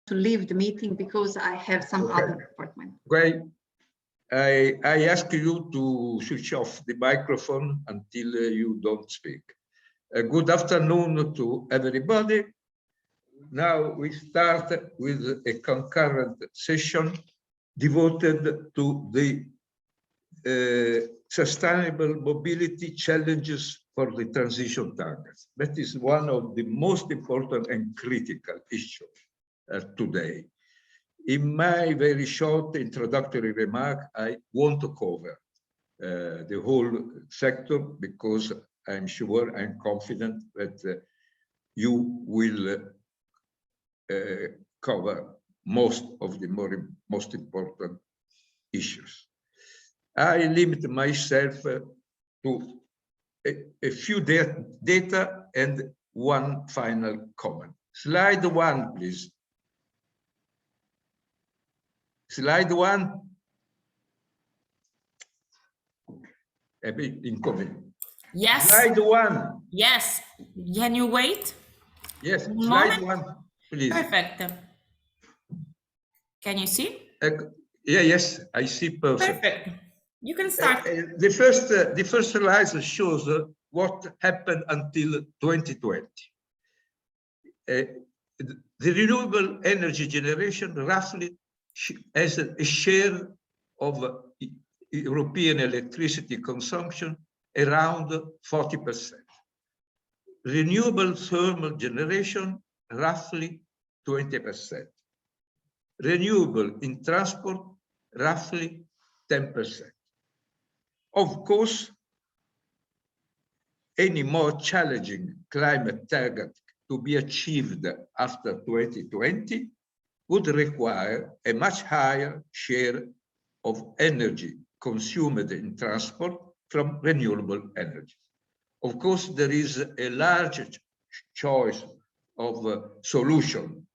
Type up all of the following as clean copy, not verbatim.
to leave the meeting because I have some other appointment. Great. I ask you to switch off the microphone until you don't speak. Good afternoon to everybody. Now we start with a concurrent session devoted to the sustainable mobility challenges for the transition targets. That is one of the most important and critical issues today. In my very short introductory remark, I want to cover the whole sector because I'm sure, I'm confident that you will cover most of the most important issues. I limit myself to a few data and one final comment. Slide 1, please. Slide 1. Yes. Slide 1. Yes. Can you wait? Yes. Slide 1, please. Perfect. Can you see? Yeah. Yes. I see. Perfect. Perfect. You can start. The first slide shows what happened until 2020. The renewable energy generation roughly has a share of European electricity consumption around 40%. Renewable thermal generation, roughly 20%. Renewable in transport, roughly 10%. Of course, any more challenging climate target to be achieved after 2020 would require a much higher share of energy consumed in transport from renewable energy. Of course, there is a large choice of solution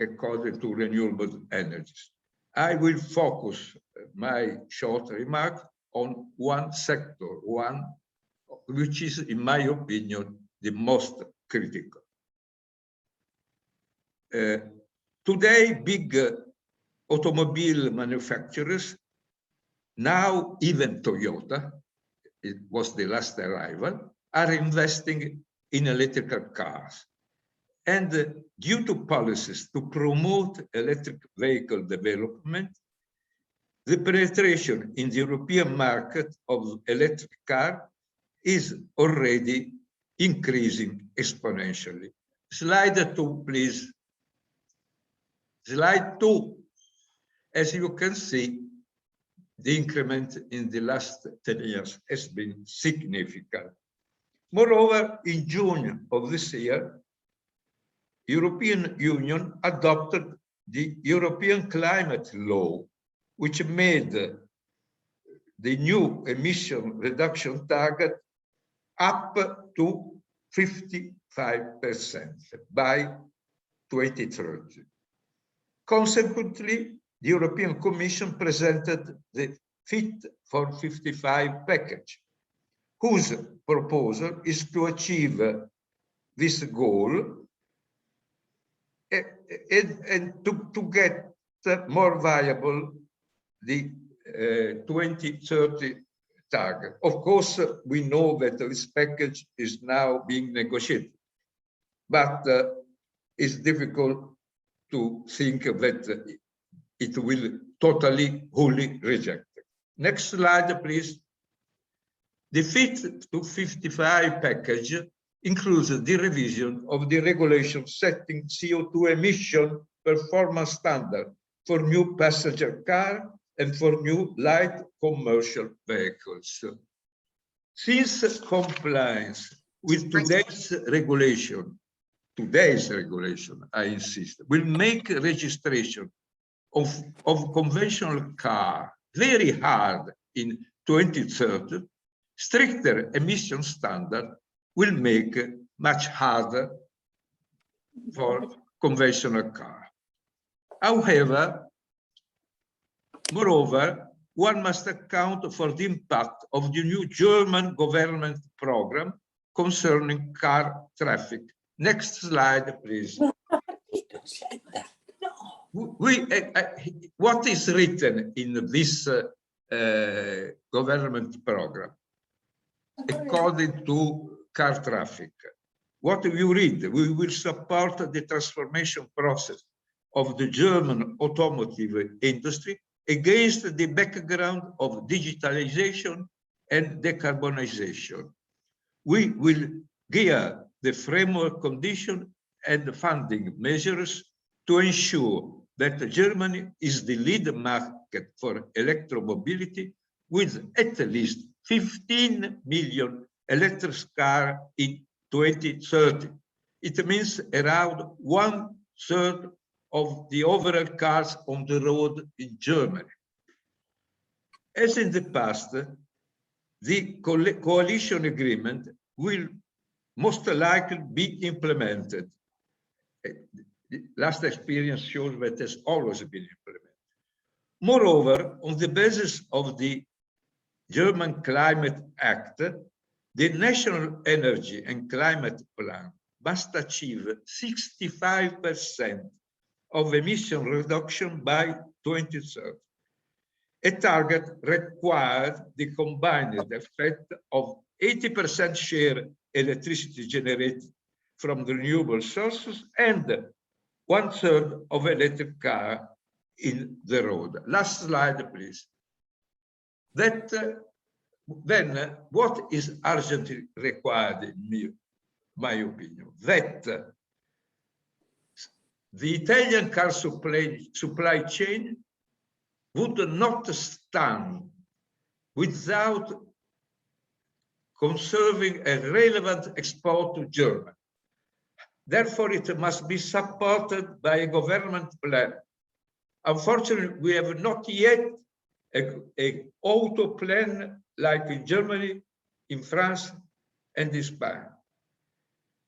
according to renewable energies. I will focus my short remark on one sector, which is, in my opinion, the most critical. Today, big automobile manufacturers, now even Toyota, it was the last arrival, are investing in electrical cars. And due to policies to promote electric vehicle development, the penetration in the European market of electric car is already increasing exponentially. Slide 2, please. Slide 2. As you can see, the increment in the last 10 years has been significant. Moreover, in June of this year, European Union adopted the European Climate Law, which made the new emission reduction target up to 55% by 2030. Consequently, the European Commission presented the Fit for 55 package, whose proposal is to achieve this goal and to get more viable the 2030 target. Of course, we know that this package is now being negotiated, but it's difficult to think that it will totally, wholly reject it. Next slide, please. The Fit to 55 package includes the revision of the regulation setting CO2 emission performance standard for new passenger car and for new light commercial vehicles. Since compliance with today's regulation, I insist, will make registration of conventional car very hard in 2030, stricter emission standard will make much harder for conventional car. However, moreover, one must account for the impact of the new German government program concerning car traffic. Next slide, please. what is written in this government program according to car traffic? What you read, we will support the transformation process of the German automotive industry against the background of digitalization and decarbonization. We will gear the framework condition and funding measures to ensure that Germany is the lead market for electromobility with at least 15 million electric cars in 2030. It means around 1/3 of the overall cars on the road in Germany. As in the past, the coalition agreement will most likely be implemented. The last experience shows that it has always been implemented. Moreover, on the basis of the German Climate Act, the National Energy and Climate Plan must achieve 65% of emission reduction by 2030. A target required the combined effect of 80% share electricity generated from the renewable sources and 1/3 of electric car in the road. Last slide, please. That then what is urgently required in my opinion? That the Italian car supply chain would not stand without conserving a relevant export to Germany. Therefore, it must be supported by a government plan. Unfortunately, we have not yet an auto plan like in Germany, in France, and in Spain.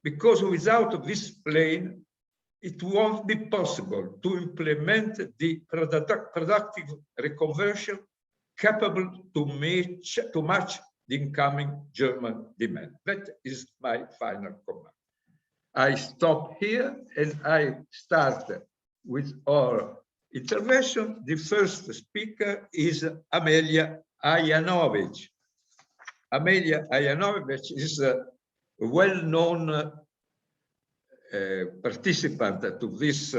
Because without this plan, it won't be possible to implement the productive reconversion capable to match the incoming German demand. That is my final comment. I stop here and I start with our intervention. The first speaker is Amelia Ayanovich. Amelia Ayanovich is a well-known participant to this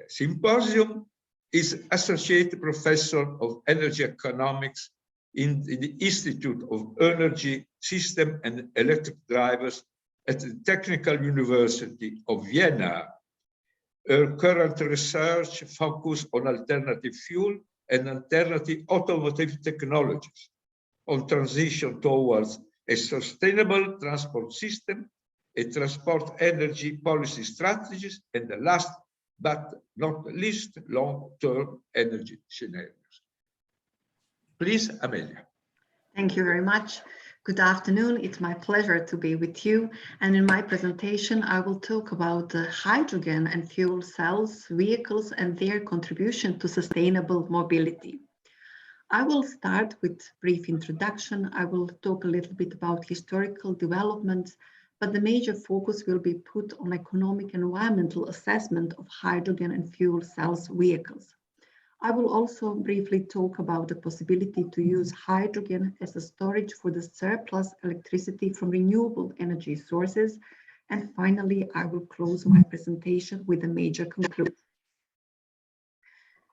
symposium, is Associate Professor of Energy Economics in the Institute of Energy System and Electric Drivers at the Technical University of Vienna. Her current research focuses on alternative fuel and alternative automotive technologies, on transition towards a sustainable transport system, a transport energy policy strategies, and the last but not least, long-term energy scenarios. Please, Amelia. Thank you very much. Good afternoon. It's my pleasure to be with you. And in my presentation, I will talk about the hydrogen and fuel cells, vehicles, and their contribution to sustainable mobility. I will start with a brief introduction. I will talk a little bit about historical developments, but the major focus will be put on economic and environmental assessment of hydrogen and fuel cells vehicles. I will also briefly talk about the possibility to use hydrogen as a storage for the surplus electricity from renewable energy sources. And finally, I will close my presentation with a major conclusion.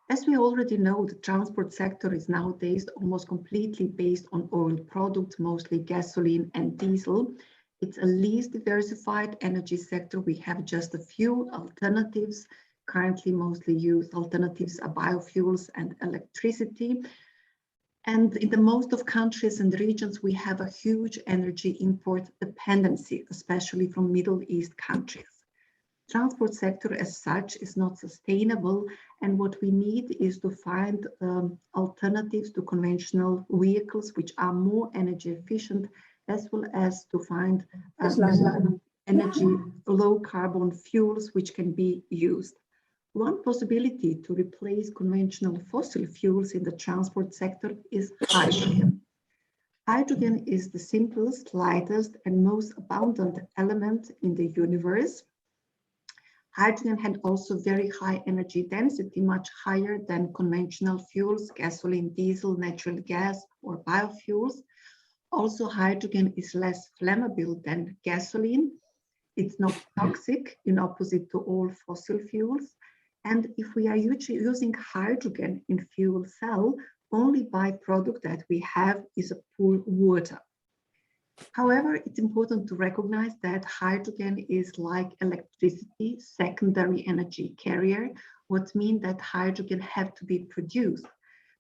As we already know, the transport sector is nowadays almost completely based on oil products, mostly gasoline and diesel. It's a least diversified energy sector. We have just a few alternatives. Currently, mostly used alternatives are biofuels and electricity. And in the most of countries and regions, we have a huge energy import dependency, especially from Middle East countries. Transport sector as such is not sustainable, and what we need is to find alternatives to conventional vehicles which are more energy efficient, as well as to find energy low carbon fuels which can be used. One possibility to replace conventional fossil fuels in the transport sector is hydrogen. Hydrogen is the simplest, lightest, and most abundant element in the universe. Hydrogen had also very high energy density, much higher than conventional fuels, gasoline, diesel, natural gas, or biofuels. Also, hydrogen is less flammable than gasoline. It's not toxic, in opposite to all fossil fuels. And if we are using hydrogen in fuel cell, only byproduct that we have is a poor water. However, it's important to recognize that hydrogen is like electricity, secondary energy carrier, what means that hydrogen have to be produced.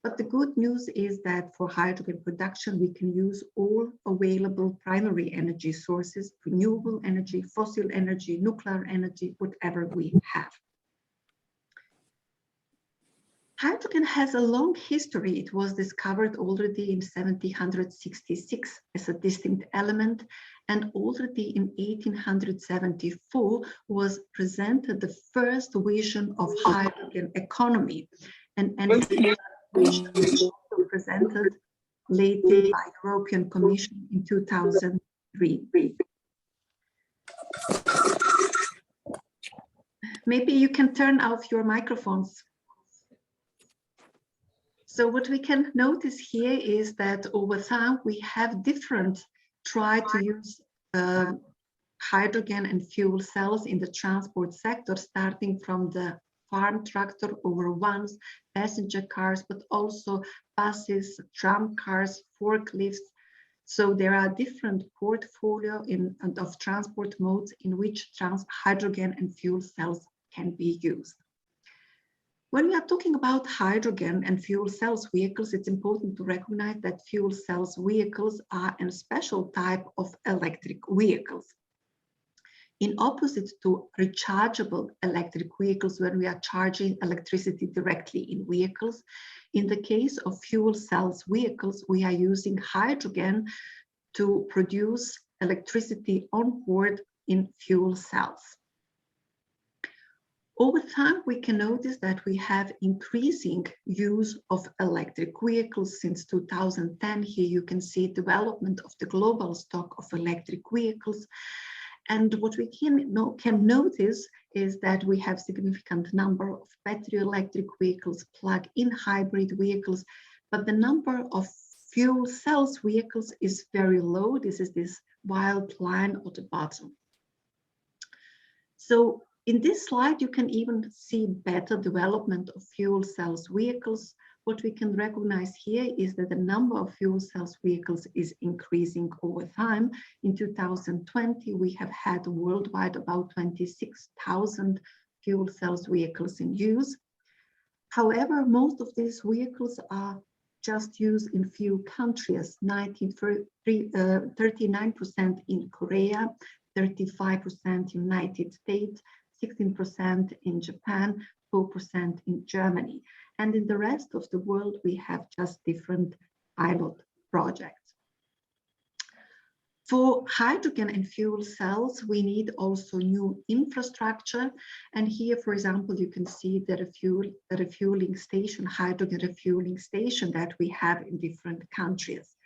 But the good news is that for hydrogen production, we can use all available primary energy sources, renewable energy, fossil energy, nuclear energy, whatever we have. Hydrogen has a long history. It was discovered already in 1766 as a distinct element, and already in 1874 was presented the first vision of hydrogen economy. And which was also presented later by European Commission in 2003. Maybe you can turn off your microphones. So what we can notice here is that over time we have try to use hydrogen and fuel cells in the transport sector, starting from the farm tractor over vans, passenger cars, but also buses, tram cars, forklifts. So there are different portfolio of transport modes in which hydrogen and fuel cells can be used. When we are talking about hydrogen and fuel cells vehicles, it's important to recognize that fuel cells vehicles are a special type of electric vehicles. In opposite to rechargeable electric vehicles, when we are charging electricity directly in vehicles, in the case of fuel cells vehicles, we are using hydrogen to produce electricity on board in fuel cells. Over time, we can notice that we have increasing use of electric vehicles since 2010. Here you can see development of the global stock of electric vehicles. And what we can notice is that we have significant number of battery electric vehicles, plug-in hybrid vehicles, but the number of fuel cells vehicles is very low. This is this wild line at the bottom. So in this slide, you can even see better development of fuel cells vehicles. What we can recognize here is that the number of fuel cells vehicles is increasing over time. In 2020, we have had worldwide about 26,000 fuel cells vehicles in use. However, most of these vehicles are just used in few countries, 39% in Korea, 35% United States, 16% in Japan, 4% in Germany. And in the rest of the world, we have just different pilot projects. For hydrogen and fuel cells, we need also new infrastructure. And here, for example, you can see that a refueling station, hydrogen refueling station that we have in different countries.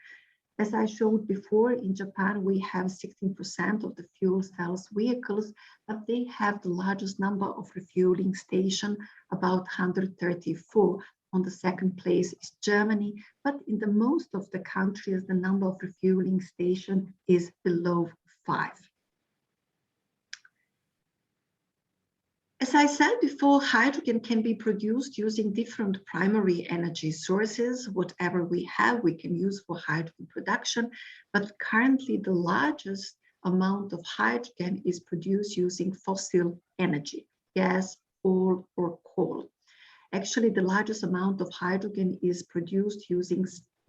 As I showed before, in Japan, we have 16% of the fuel cells vehicles, but they have the largest number of refueling stations, about 134. On the second place is Germany, but in the most of the countries, the number of refueling stations is below 5. As I said before, hydrogen can be produced using different primary energy sources. Whatever we have, we can use for hydrogen production, but currently the largest amount of hydrogen is produced using fossil energy, gas, oil, or coal. Actually, the largest amount of hydrogen is produced using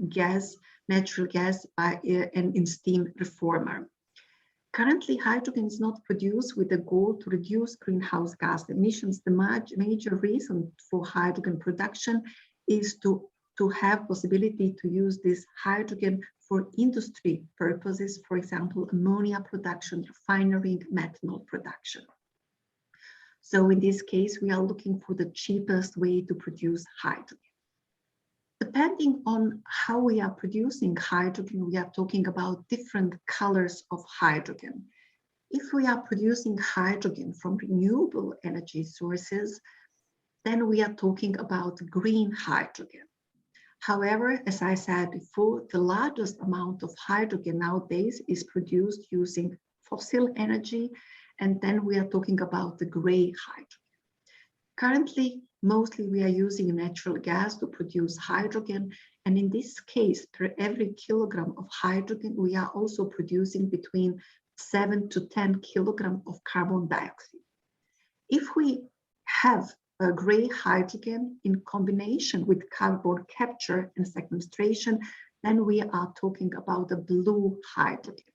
gas, natural gas and in steam reformer. Currently, hydrogen is not produced with the goal to reduce greenhouse gas emissions. The major reason for hydrogen production is to have possibility to use this hydrogen for industry purposes, for example, ammonia production, refinery, methanol production. So in this case, we are looking for the cheapest way to produce hydrogen. Depending on how we are producing hydrogen, we are talking about different colors of hydrogen. If we are producing hydrogen from renewable energy sources, then we are talking about green hydrogen. However, as I said before, the largest amount of hydrogen nowadays is produced using fossil energy, and then we are talking about the gray hydrogen. Currently, mostly we are using natural gas to produce hydrogen, and in this case, per every kilogram of hydrogen, we are also producing between 7 to 10 kilograms of carbon dioxide. If we have a gray hydrogen in combination with carbon capture and sequestration, then we are talking about a blue hydrogen.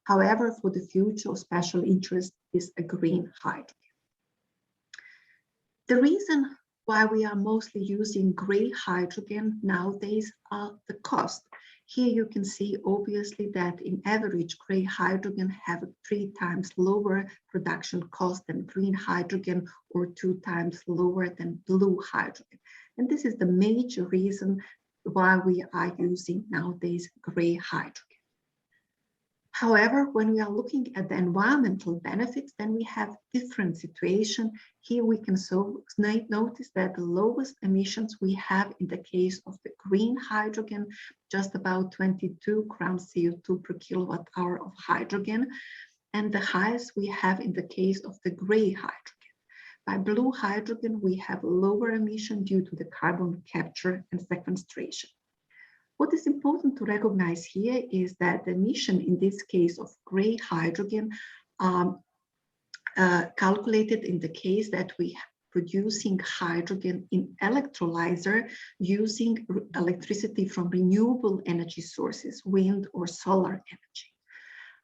However, for the future of special interest is a green hydrogen. The reason why we are mostly using gray hydrogen nowadays are the cost. Here you can see obviously that in average gray hydrogen have 3 times lower production cost than green hydrogen or 2 times lower than blue hydrogen. And this is the major reason why we are using nowadays gray hydrogen. However, when we are looking at the environmental benefits, then we have different situation. Here we can notice that the lowest emissions we have in the case of the green hydrogen, just about 22 grams CO2 per kilowatt hour of hydrogen, and the highest we have in the case of the gray hydrogen. By blue hydrogen, we have lower emission due to the carbon capture and sequestration. What is important to recognize here is that the emission in this case of gray hydrogen calculated in the case that we are producing hydrogen in electrolyzer using electricity from renewable energy sources, wind or solar energy.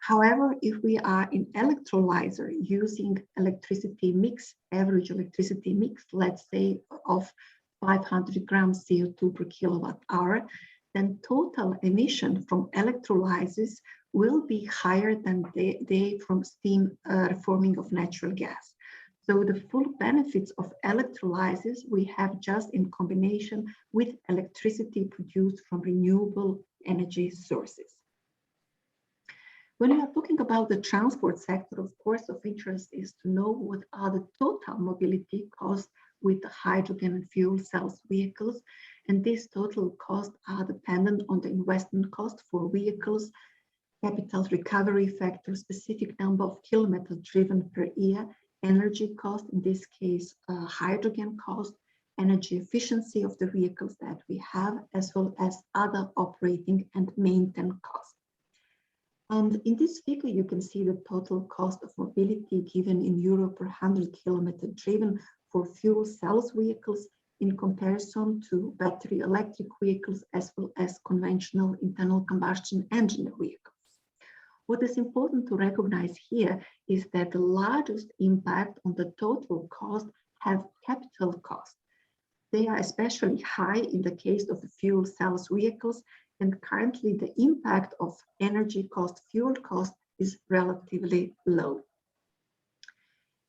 However, if we are in electrolyzer using electricity mix, average electricity mix, let's say of 500 grams CO2 per kilowatt hour, then total emission from electrolysis will be higher than they from steam reforming of natural gas. So the full benefits of electrolysis we have just in combination with electricity produced from renewable energy sources. When we are talking about the transport sector, of course, of interest is to know what are the total mobility costs with the hydrogen and fuel cells vehicles. And these total costs are dependent on the investment cost for vehicles, capital recovery factor, specific number of kilometers driven per year, energy cost, in this case, hydrogen cost, energy efficiency of the vehicles that we have, as well as other operating and maintenance costs. And in this figure, you can see the total cost of mobility given in euro per 100 kilometers driven for fuel cells vehicles in comparison to battery electric vehicles as well as conventional internal combustion engine vehicles. What is important to recognize here is that the largest impact on the total cost have capital costs. They are especially high in the case of the fuel cells vehicles, and currently the impact of energy cost, fuel cost is relatively low.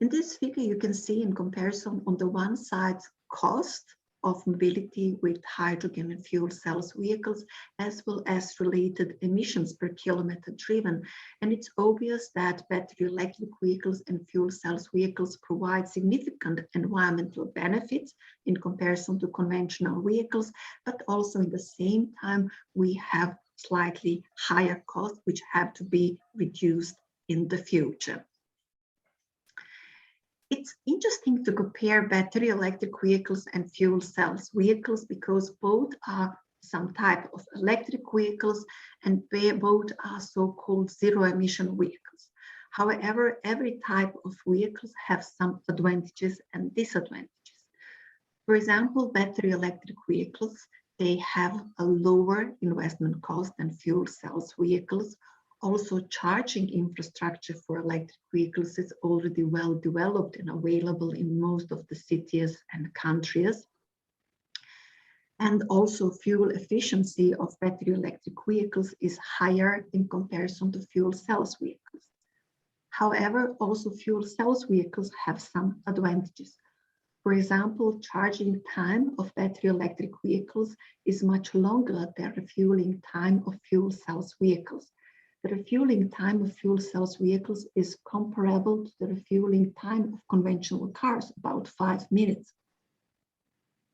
In this figure, you can see in comparison on the one side cost of mobility with hydrogen and fuel cells vehicles, as well as related emissions per kilometer driven. And it's obvious that battery electric vehicles and fuel cells vehicles provide significant environmental benefits in comparison to conventional vehicles, but also in the same time, we have slightly higher costs, which have to be reduced in the future. It's interesting to compare battery electric vehicles and fuel cells vehicles because both are some type of electric vehicles and both are so-called zero-emission vehicles. However, every type of vehicles have some advantages and disadvantages. For example, battery electric vehicles, they have a lower investment cost than fuel cells vehicles. Also, charging infrastructure for electric vehicles is already well developed and available in most of the cities and countries. And also, fuel efficiency of battery electric vehicles is higher in comparison to fuel cells vehicles. However, also fuel cells vehicles have some advantages. For example, charging time of battery electric vehicles is much longer than refueling time of fuel cells vehicles. the refueling time of fuel cells vehicles is comparable to the refueling time of conventional cars, about 5 minutes.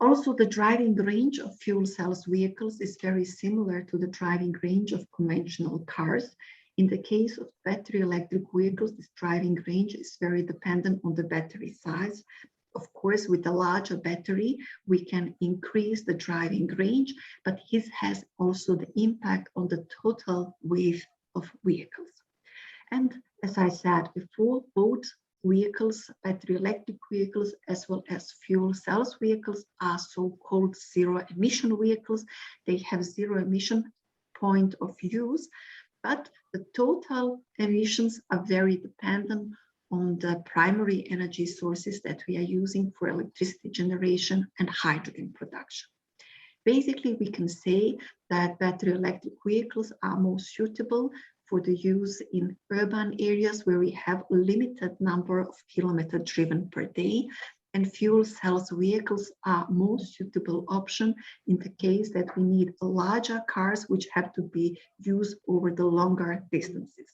Also, the driving range of fuel cells vehicles is very similar to the driving range of conventional cars. In the case of battery electric vehicles, this driving range is very dependent on the battery size. Of course, with a larger battery, we can increase the driving range, but this has also the impact on the total weight of vehicles. And as I said before, both vehicles, battery electric vehicles, as well as fuel cells vehicles are so-called zero emission vehicles. They have zero emission point of use, but the total emissions are very dependent on the primary energy sources that we are using for electricity generation and hydrogen production. Basically, we can say that battery electric vehicles are most suitable for the use in urban areas where we have a limited number of kilometers driven per day, and fuel cells vehicles are most suitable option in the case that we need larger cars which have to be used over the longer distances.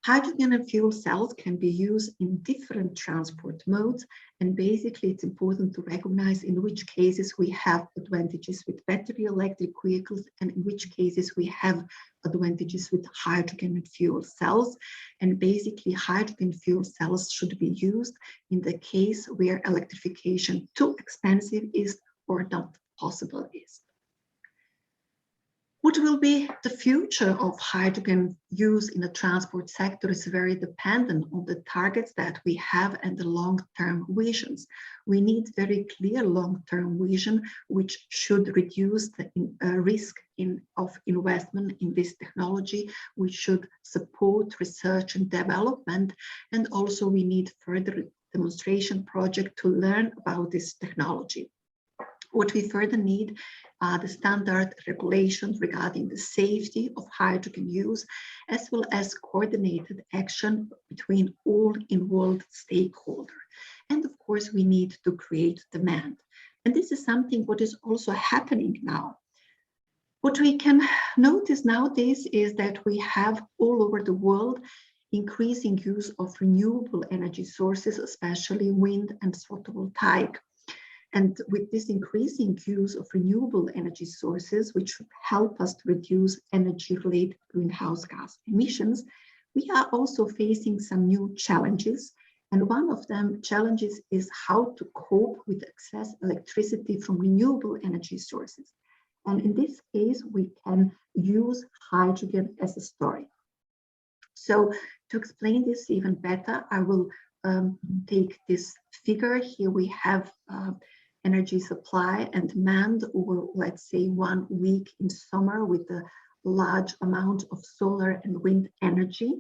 Hydrogen and fuel cells can be used in different transport modes, and basically it's important to recognize in which cases we have advantages with battery electric vehicles and in which cases we have advantages with hydrogen and fuel cells. And basically hydrogen fuel cells should be used in the case where electrification too expensive is or not possible is. What will be the future of hydrogen use in the transport sector is very dependent on the targets that we have and the long-term visions. We need very clear long-term vision, which should reduce the risk of investment in this technology. We should support research and development, and also we need further demonstration project to learn about this technology. What we further need are the standard regulations regarding the safety of hydrogen use, as well as coordinated action between all involved stakeholders. And of course, we need to create demand. And this is something what is also happening now. What we can notice nowadays is that we have all over the world increasing use of renewable energy sources, especially wind and photovoltaic. And with this increasing use of renewable energy sources, which should help us to reduce energy-related greenhouse gas emissions, we are also facing some new challenges. And one of them challenges is how to cope with excess electricity from renewable energy sources. And in this case, we can use hydrogen as a storage. So to explain this even better, I will take this figure. Here we have energy supply and demand over, let's say, 1 week in summer with a large amount of solar and wind energy.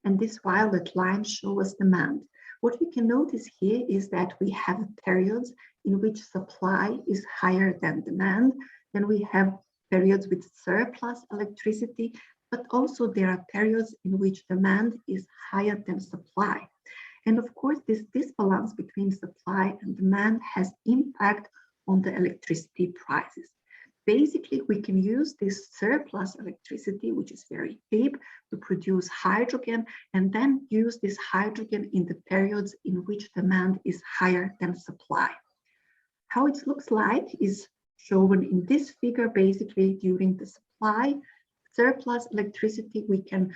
And this violet line shows us demand. What we can notice here is that we have periods in which supply is higher than demand. Then we have periods with surplus electricity, but also there are periods in which demand is higher than supply. And of course, this disbalance between supply and demand has impact on the electricity prices. Basically, we can use this surplus electricity, which is very cheap, to produce hydrogen, and then use this hydrogen in the periods in which demand is higher than supply. How it looks like is shown in this figure. Basically, during the supply surplus electricity, we can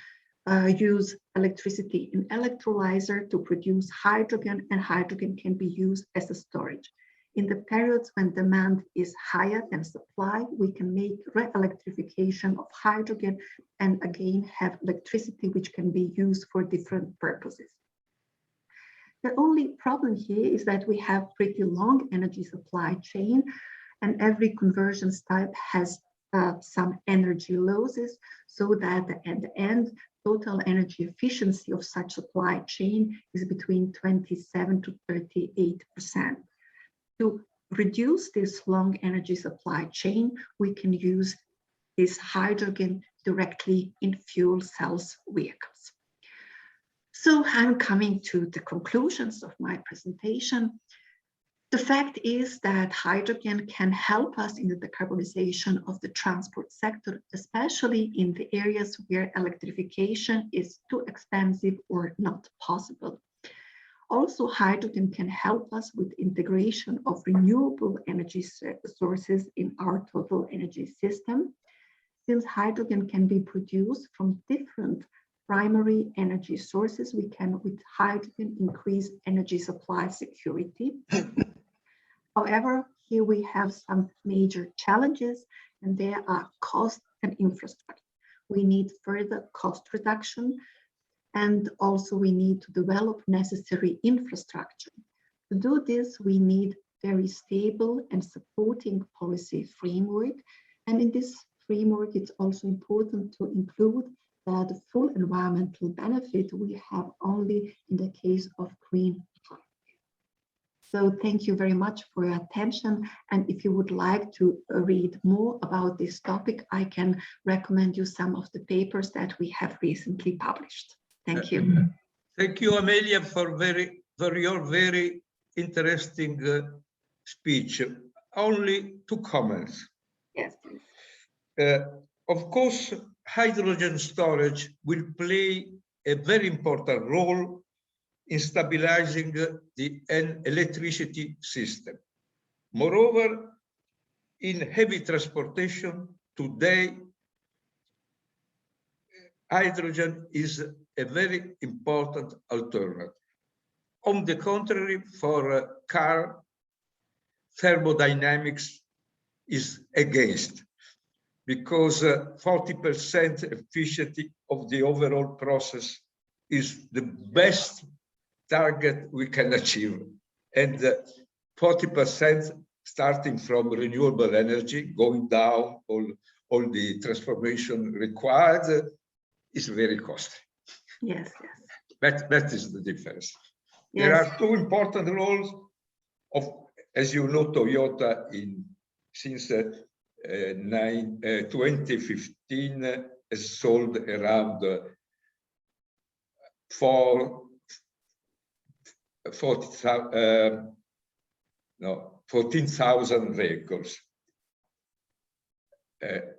use electricity in electrolyzer to produce hydrogen, and hydrogen can be used as a storage. In the periods when demand is higher than supply, we can make re-electrification of hydrogen and again have electricity which can be used for different purposes. The only problem here is that we have pretty long energy supply chain, and every conversion type has some energy losses, so that at the end, total energy efficiency of such supply chain is between 27 to 38%. To reduce this long energy supply chain, we can use this hydrogen directly in fuel cells vehicles. So I'm coming to the conclusions of my presentation. The fact is that hydrogen can help us in the decarbonization of the transport sector, especially in the areas where electrification is too expensive or not possible. Also, hydrogen can help us with integration of renewable energy sources in our total energy system, since hydrogen can be produced from different primary energy sources. We can, with hydrogen, increase energy supply security. However, here we have some major challenges, and there are cost and infrastructure. We need further cost reduction, and also we need to develop necessary infrastructure. To do this, we need very stable and supporting policy framework. And in this framework, it's also important to include that the full environmental benefit we have only in the case of green hydrogen. So thank you very much for your attention. And if you would like to read more about this topic, I can recommend you some of the papers that we have recently published. Thank you. Thank you, Amelia, for your very interesting speech. Only 2 comments. Yes, please. Of course, hydrogen storage will play a very important role in stabilizing the electricity system. Moreover, in heavy transportation today, hydrogen is a very important alternative. On the contrary, for a car, thermodynamics is against, because 40% efficiency of the overall process is the best target we can achieve. And 40% starting from renewable energy, going down all the transformation required is very costly. Yes, yes. That is the difference. Yes. There are 2 important roles of, as you know, Toyota since 2015 has sold around 14,000 vehicles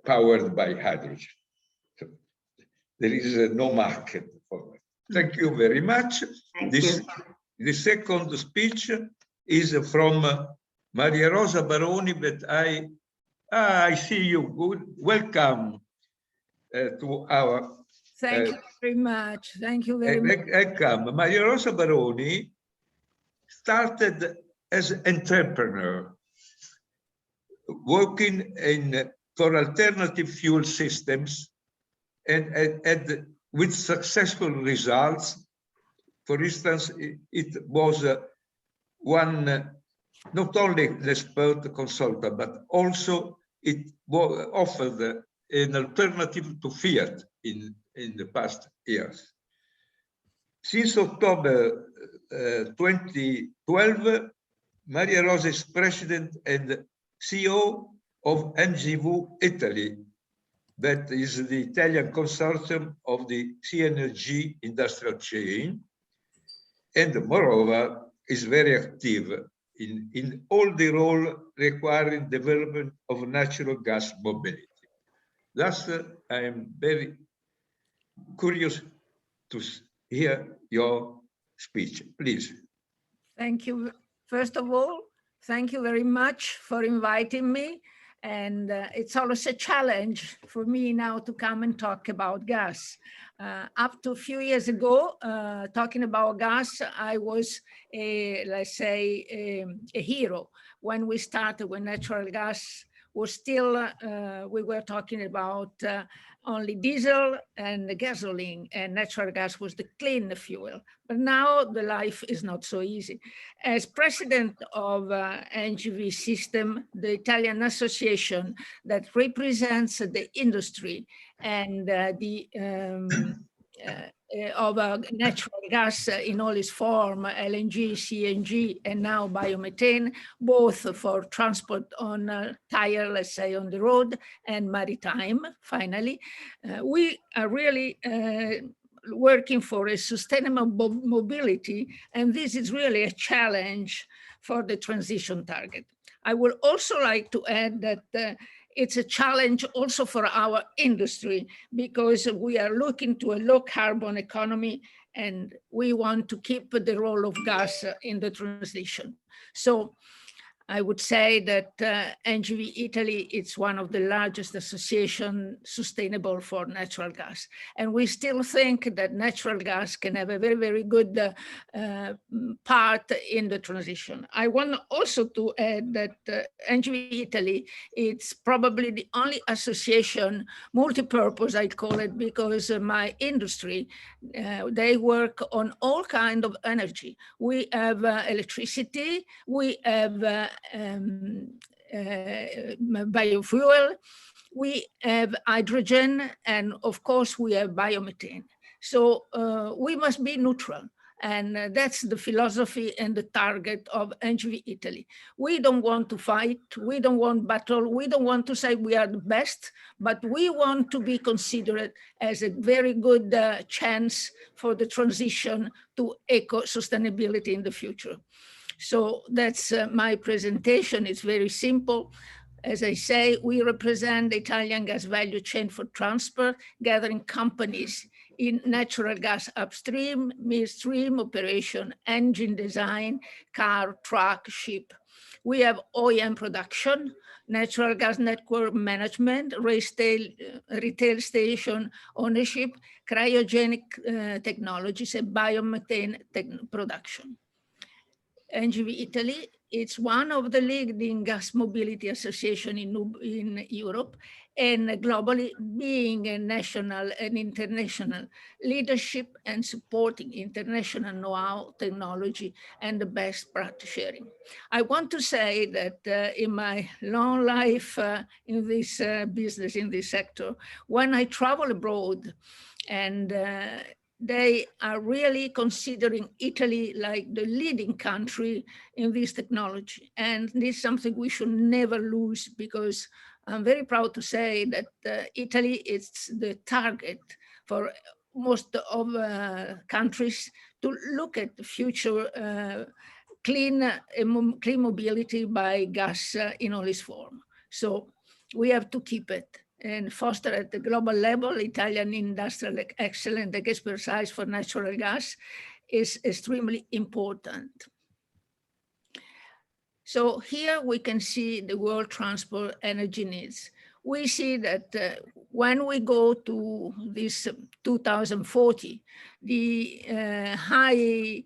powered by hydrogen. So there is no market for it. Thank you very much. Thank you. The second speech is from Mariarosa Baroni, but I see you. Good. Welcome to our. Thank you very much. Thank you very much. Welcome. Mariarosa Baroni started as an entrepreneur, working for alternative fuel systems, and with successful results. For instance, it was one, not only an expert consultant, but also it offered an alternative to Fiat in the past years. Since October 2012, Mariarosa is president and CEO of NGV Italy, that is the Italian consortium of the CNG industrial chain, and moreover is very active in all the role requiring development of natural gas mobility. Thus, I am very curious to hear your speech, please. Thank you. First of all, thank you very much for inviting me. And it's always a challenge for me now to come and talk about gas. Up to a few years ago, talking about gas, I was, let's say, a hero. When we started, when natural gas was still, we were talking about only diesel and gasoline, and natural gas was the clean fuel. But now the life is not so easy. As president of NGV System, the Italian association that represents the industry and of natural gas in all its form, LNG, CNG, and now biomethane, both for transport on tire, let's say, on the road, and maritime, finally. We are really working for a sustainable mobility, and this is really a challenge for the transition target. I would also like to add that it's a challenge also for our industry, because we are looking to a low carbon economy and we want to keep the role of gas in the transition. So I would say that NGV Italy, it's one of the largest associations sustainable for natural gas. And we still think that natural gas can have a very, very good part in the transition. I want also to add that NGV Italy, it's probably the only association, multi-purpose I call it, because my industry, they work on all kinds of energy. We have electricity, we have biofuel, we have hydrogen, and of course we have biomethane. So we must be neutral. And that's the philosophy and the target of NGV Italy. We don't want to fight, we don't want battle, we don't want to say we are the best, but we want to be considered as a very good chance for the transition to eco-sustainability in the future. So that's my presentation. It's very simple. As I say, we represent the Italian gas value chain for transport, gathering companies in natural gas upstream, midstream operation, engine design, car, truck, ship. We have OEM production, natural gas network management, retail station ownership, cryogenic technologies, and biomethane production. NGV Italy, it's one of the leading gas mobility associations in Europe, and globally being a national and international leadership and supporting international know-how, technology, and the best practice sharing. I want to say that in my long life in this business, in this sector, when I travel abroad, and they are really considering Italy like the leading country in this technology. And this is something we should never lose, because I'm very proud to say that Italy is the target for most of countries to look at the future clean mobility by gas in all its form. So we have to keep it and foster at the global level. Italian industrial excellence and expertise for natural gas is extremely important. So here we can see the world transport energy needs. We see that when we go to this 2040, the high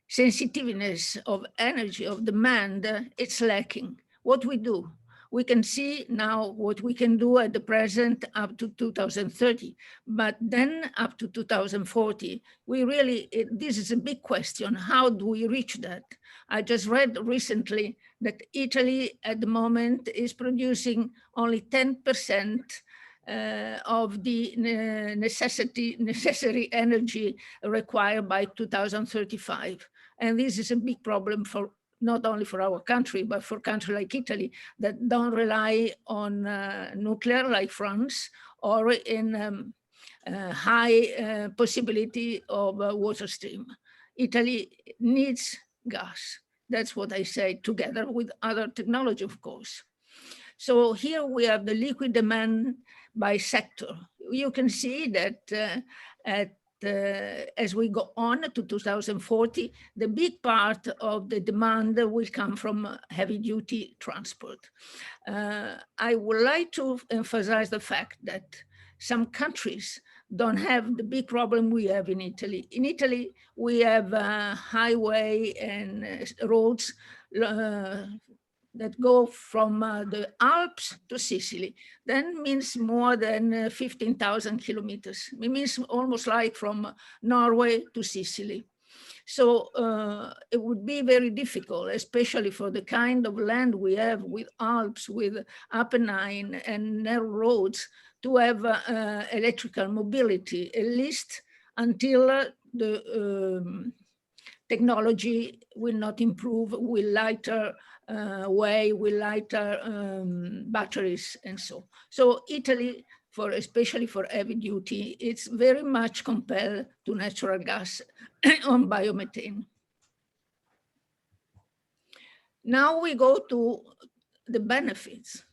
sensitiveness of energy, of demand, it's lacking. What we do? We can see now what we can do at the present up to 2030, but then up to 2040, we really, this is a big question. How do we reach that? I just read recently that Italy at the moment is producing only 10% of the necessary energy required by 2035. And this is a big problem for not only for our country, but for countries like Italy that don't rely on nuclear like France, or in high possibility of water stream. Italy needs gas. That's what I say, together with other technology, of course. So here we have the liquid demand by sector. You can see that as we go on to 2040, the big part of the demand will come from heavy duty transport. I would like to emphasize the fact that some countries don't have the big problem we have in Italy. In Italy, we have highway and roads that go from the Alps to Sicily. Then means more than 15,000 kilometers. It means almost like from Norway to Sicily. So it would be very difficult, especially for the kind of land we have with Alps, with Apennine and narrow roads, to have electrical mobility, at least until the technology will not improve, will lighter with lighter batteries and so. So Italy, especially for heavy duty, it's very much compelled to natural gas on biomethane. Now we go to the benefits.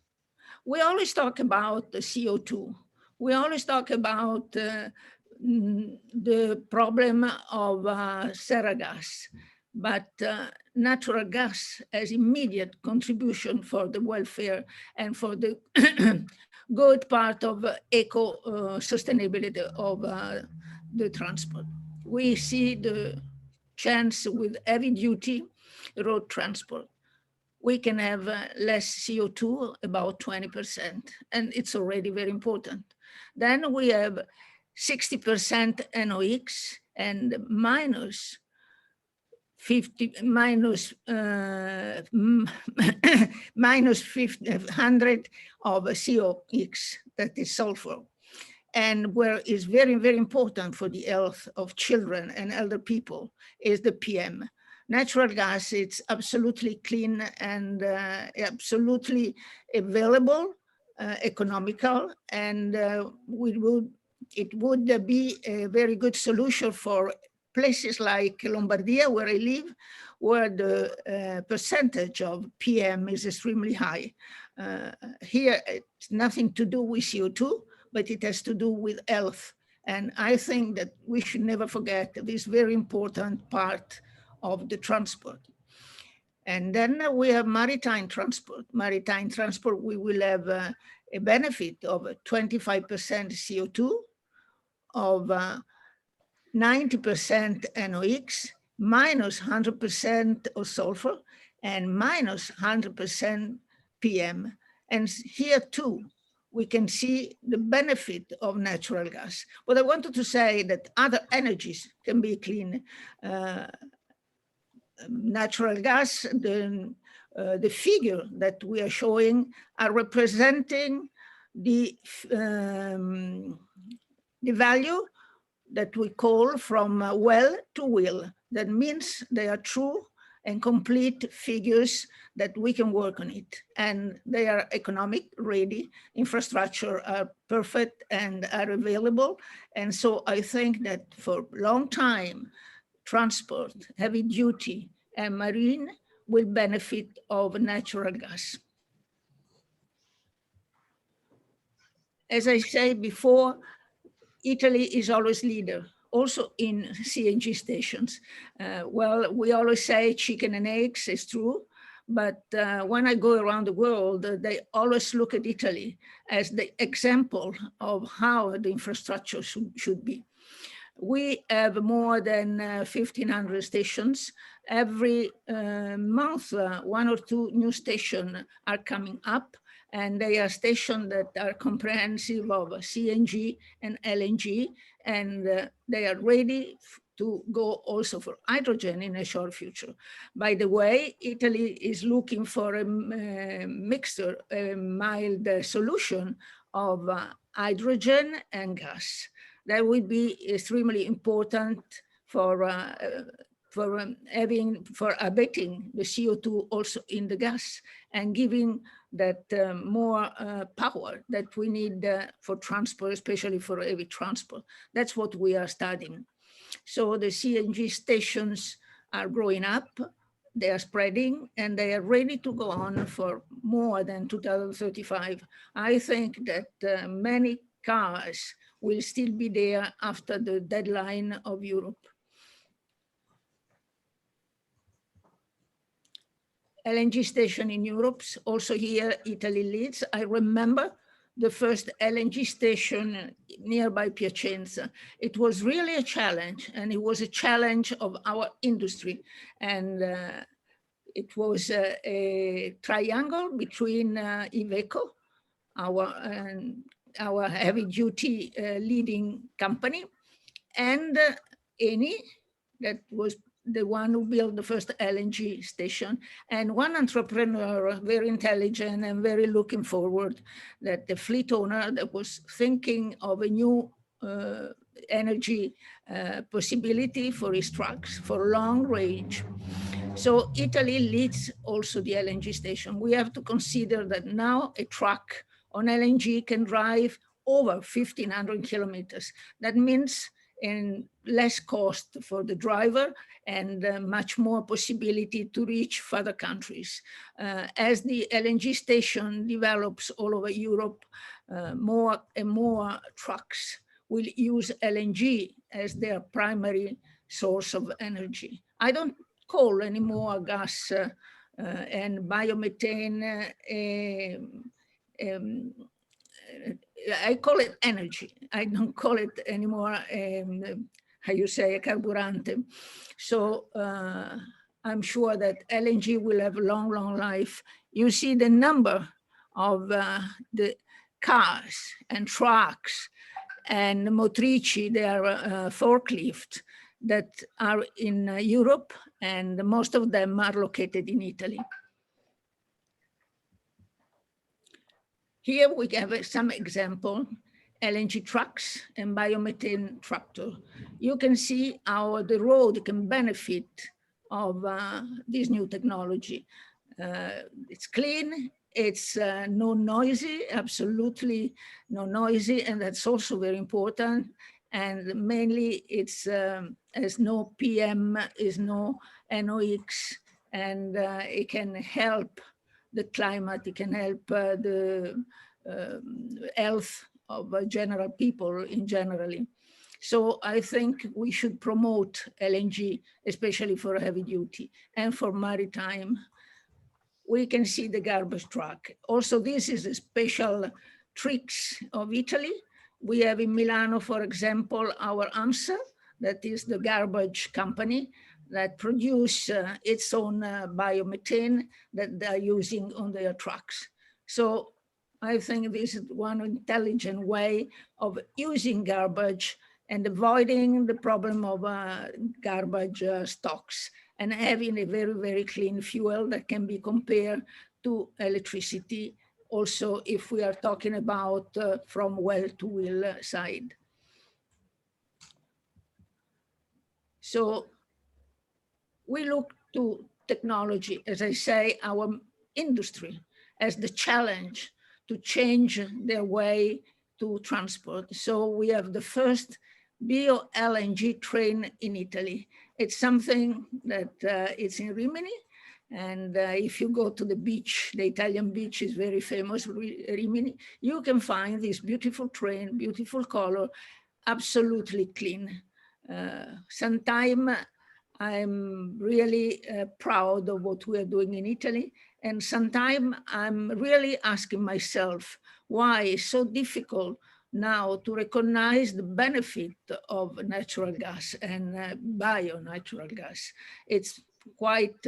We always talk about the CO2. We always talk about the problem of serra gas, but natural gas has immediate contribution for the welfare and for the good part of eco sustainability of the transport. We see the chance with heavy duty road transport. We can have less CO2, about 20%, and it's already very important. Then we have 60% NOx and minus 100 of COx, that is sulfur. And where is very, very important for the health of children and elder people is the PM. Natural gas, it's absolutely clean and absolutely available, economical, and it would be a very good solution for places like Lombardia, where I live, where the percentage of PM is extremely high. Here, it's nothing to do with CO2, but it has to do with health. And I think that we should never forget this very important part of the transport. And then we have maritime transport. Maritime transport, we will have a benefit of 25% CO2, of 90% NOx, minus 100% of sulfur, and minus 100% PM. And here too, we can see the benefit of natural gas. But I wanted to say that other energies can be clean. Natural gas, the figure that we are showing are representing the value that we call from well to will. That means they are true and complete figures that we can work on it. And they are economic, ready, infrastructure are perfect and are available. And so I think that for a long time, transport, heavy duty, and marine will benefit of natural gas. As I said before, Italy is always leader, also in CNG stations. Well, we always say chicken and eggs, is true, but when I go around the world, they always look at Italy as the example of how the infrastructure should be. We have more than 1,500 stations. Every month, 1 or 2 new stations are coming up, and they are stations that are comprehensive of CNG and LNG, and they are ready to go also for hydrogen in a short future. By the way, Italy is looking for a mixture, a mild solution of hydrogen and gas. That would be extremely important for abating the CO2 also in the gas and giving that more power that we need for transport, especially for heavy transport. That's what we are studying. So the CNG stations are growing up, they are spreading, and they are ready to go on for more than 2035. I think that many cars will still be there after the deadline of Europe. LNG station in Europe, also here Italy leads. I remember the first LNG station nearby Piacenza. It was really a challenge, and it was a challenge of our industry. And it was a triangle between Iveco, our heavy duty leading company, and Eni, that was the one who built the first LNG station, and one entrepreneur, very intelligent and very looking forward, that the fleet owner that was thinking of a new energy possibility for his trucks for long range. So Italy leads also the LNG station. We have to consider that now a truck on LNG can drive over 1,500 kilometers. That means and less cost for the driver, and much more possibility to reach further countries. As the LNG station develops all over Europe, more and more trucks will use LNG as their primary source of energy. I don't call anymore gas and biomethane I call it energy. I don't call it anymore, how you say, a carburante. So I'm sure that LNG will have a long, long life. You see the number of the cars and trucks and motrici, they are forklifts that are in Europe, and most of them are located in Italy. Here we have some example, LNG trucks and biomethane tractor. You can see how the road can benefit of this new technology. It's clean, it's no noisy, absolutely no noisy, and that's also very important. And mainly it's has no PM, is no NOx, and it can help the climate, it can help the health of general people in generally. So I think we should promote LNG, especially for heavy duty and for maritime. We can see the garbage truck. Also, this is a special tricks of Italy. We have in Milano, for example, our AMSA, that is the garbage company that produce its own biomethane that they're using on their trucks. So I think this is one intelligent way of using garbage and avoiding the problem of garbage stocks and having a very, very clean fuel that can be compared to electricity. Also, if we are talking about from well to wheel side. So we look to technology, as I say, our industry as the challenge to change their way to transport. So we have the first bio-LNG train in Italy. It's something that it's in Rimini. And if you go to the beach, the Italian beach is very famous, Rimini, you can find this beautiful train, beautiful color, absolutely clean. Sometime I'm really proud of what we are doing in Italy. And sometimes I'm really asking myself, why it's so difficult now to recognize the benefit of natural gas and bio-natural gas. It's quite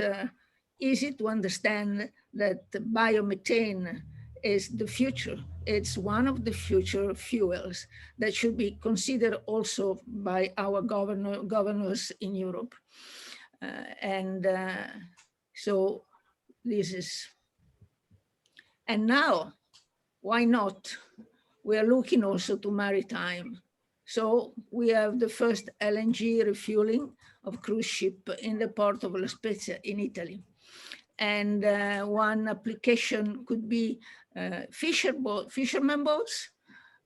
easy to understand that biomethane is the future. It's one of the future fuels that should be considered also by our governors in Europe. So this is, and now, why not? We are looking also to maritime. So we have the first LNG refueling of cruise ship in the port of La Spezia in Italy. And one application could be fishermen boats,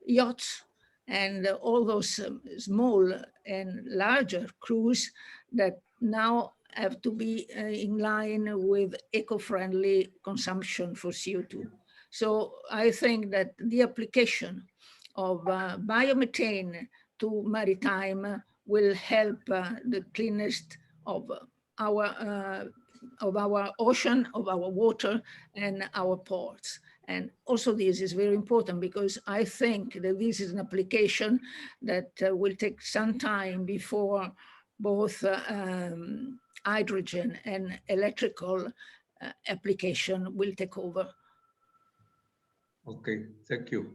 yachts, and all those small and larger cruise that now have to be in line with eco-friendly consumption for CO2. So I think that the application of biomethane to maritime will help the cleanest of our ocean, of our water, and our ports. And also this is very important because I think that this is an application that will take some time before both hydrogen and electrical application will take over. Okay, thank you.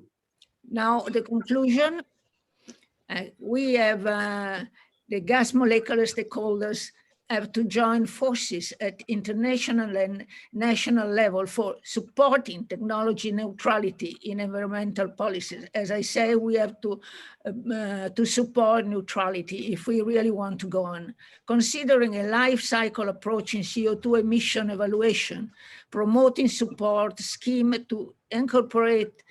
Now the conclusion, we have the gas molecular stakeholders have to join forces at international and national level for supporting technology neutrality in environmental policies. As I say, we have to support neutrality if we really want to go on. Considering a life cycle approach in CO2 emission evaluation, promoting support scheme to incorporate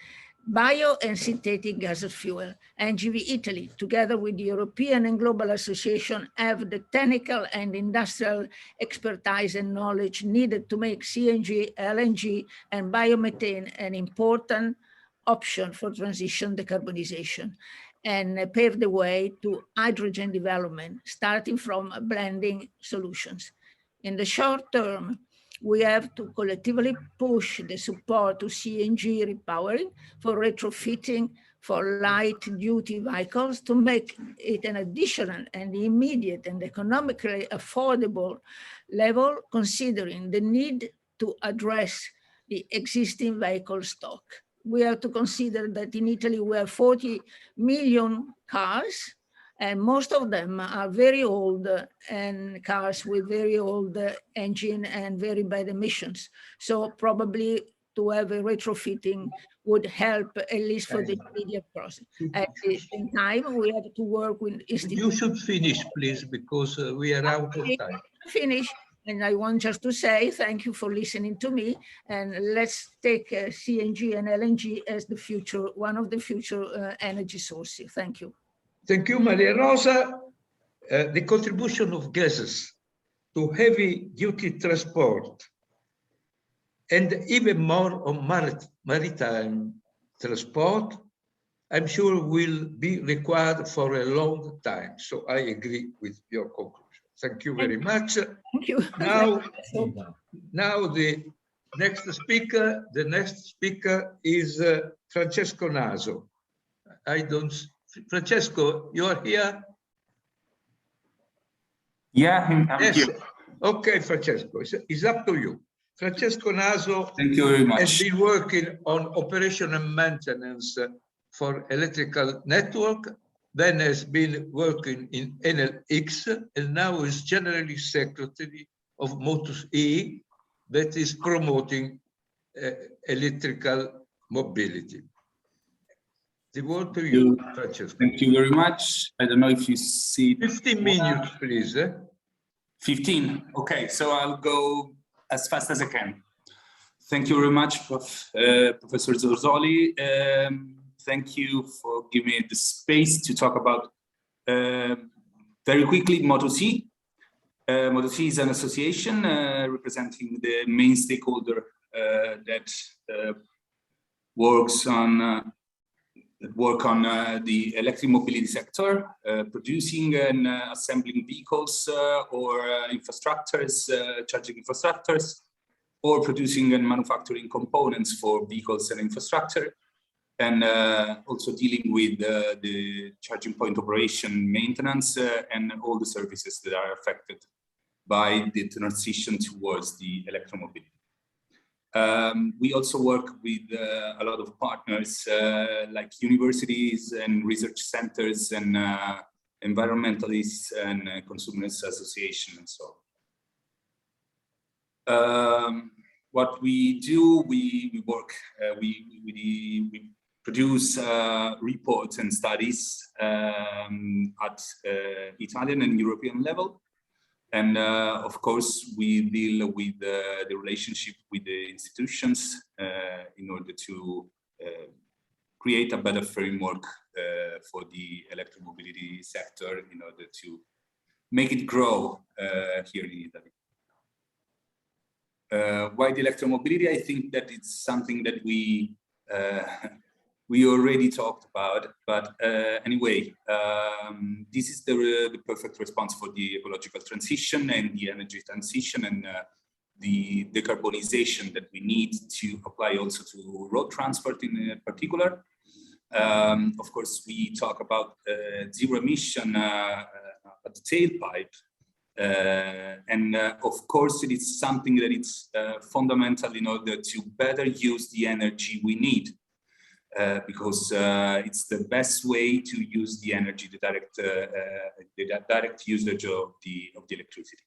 bio and synthetic gaseous fuel. NGV Italy, together with the European and Global Association, have the technical and industrial expertise and knowledge needed to make CNG, LNG, and biomethane an important option for transition decarbonization and pave the way to hydrogen development, starting from blending solutions. In the short term, we have to collectively push the support to CNG repowering for retrofitting for light-duty vehicles to make it an additional and immediate and economically affordable level, considering the need to address the existing vehicle stock. We have to consider that in Italy we have 40 million cars, and most of them are very old and cars with very old engine and very bad emissions. So probably to have a retrofitting would help, at least for the immediate process. At the same time, we have to work with institutions. You should finish, please, because we are out of time. Finish. And I want just to say thank you for listening to me, and let's take CNG and LNG as the future, one of the future energy sources. Thank you. Thank you, Mariarosa. The contribution of gases to heavy-duty transport and even more on maritime transport, I'm sure will be required for a long time. So I agree with your conclusion. Thank you very much. Thank you. Now the next speaker is Francesco Naso. Francesco, you are here? Yeah, I'm yes. here. Okay, Francesco, it's up to you. Francesco Naso Thank you very much. has been working on operation and maintenance for electrical network, then has been working in NLX, and now is generally secretary of MOTUS-E, that is promoting electrical mobility. The word to you, Francesco. Thank you very much. I don't know if you see 15 minutes, please. 15. Okay, so I'll go as fast as I can. Thank you very much, Professor Zorzoli. Thank you for giving me the space to talk about very quickly MOTUS-E. MOTUS-E is an association representing the main stakeholder that works on the electric mobility sector, producing and assembling vehicles or infrastructures, charging infrastructures, or producing and manufacturing components for vehicles and infrastructure, and also dealing with the charging point operation, maintenance, and all the services that are affected by the transition towards the electromobility. We also work with a lot of partners like universities and research centers and environmentalists and consumers association and so on. What we do, we work, we produce reports and studies at Italian and European level. And of course, we deal with the relationship with the institutions in order to create a better framework for the electromobility sector in order to make it grow here in Italy. Why the electromobility? I think that it's something that we already talked about, but anyway, this is the perfect response for the ecological transition and the energy transition and the decarbonization that we need to apply also to road transport in particular. Of course, we talk about zero emission at the tailpipe. And of course, it is something that it's fundamental in order to better use the energy we need. Because it's the best way to use the energy, the direct usage of the electricity.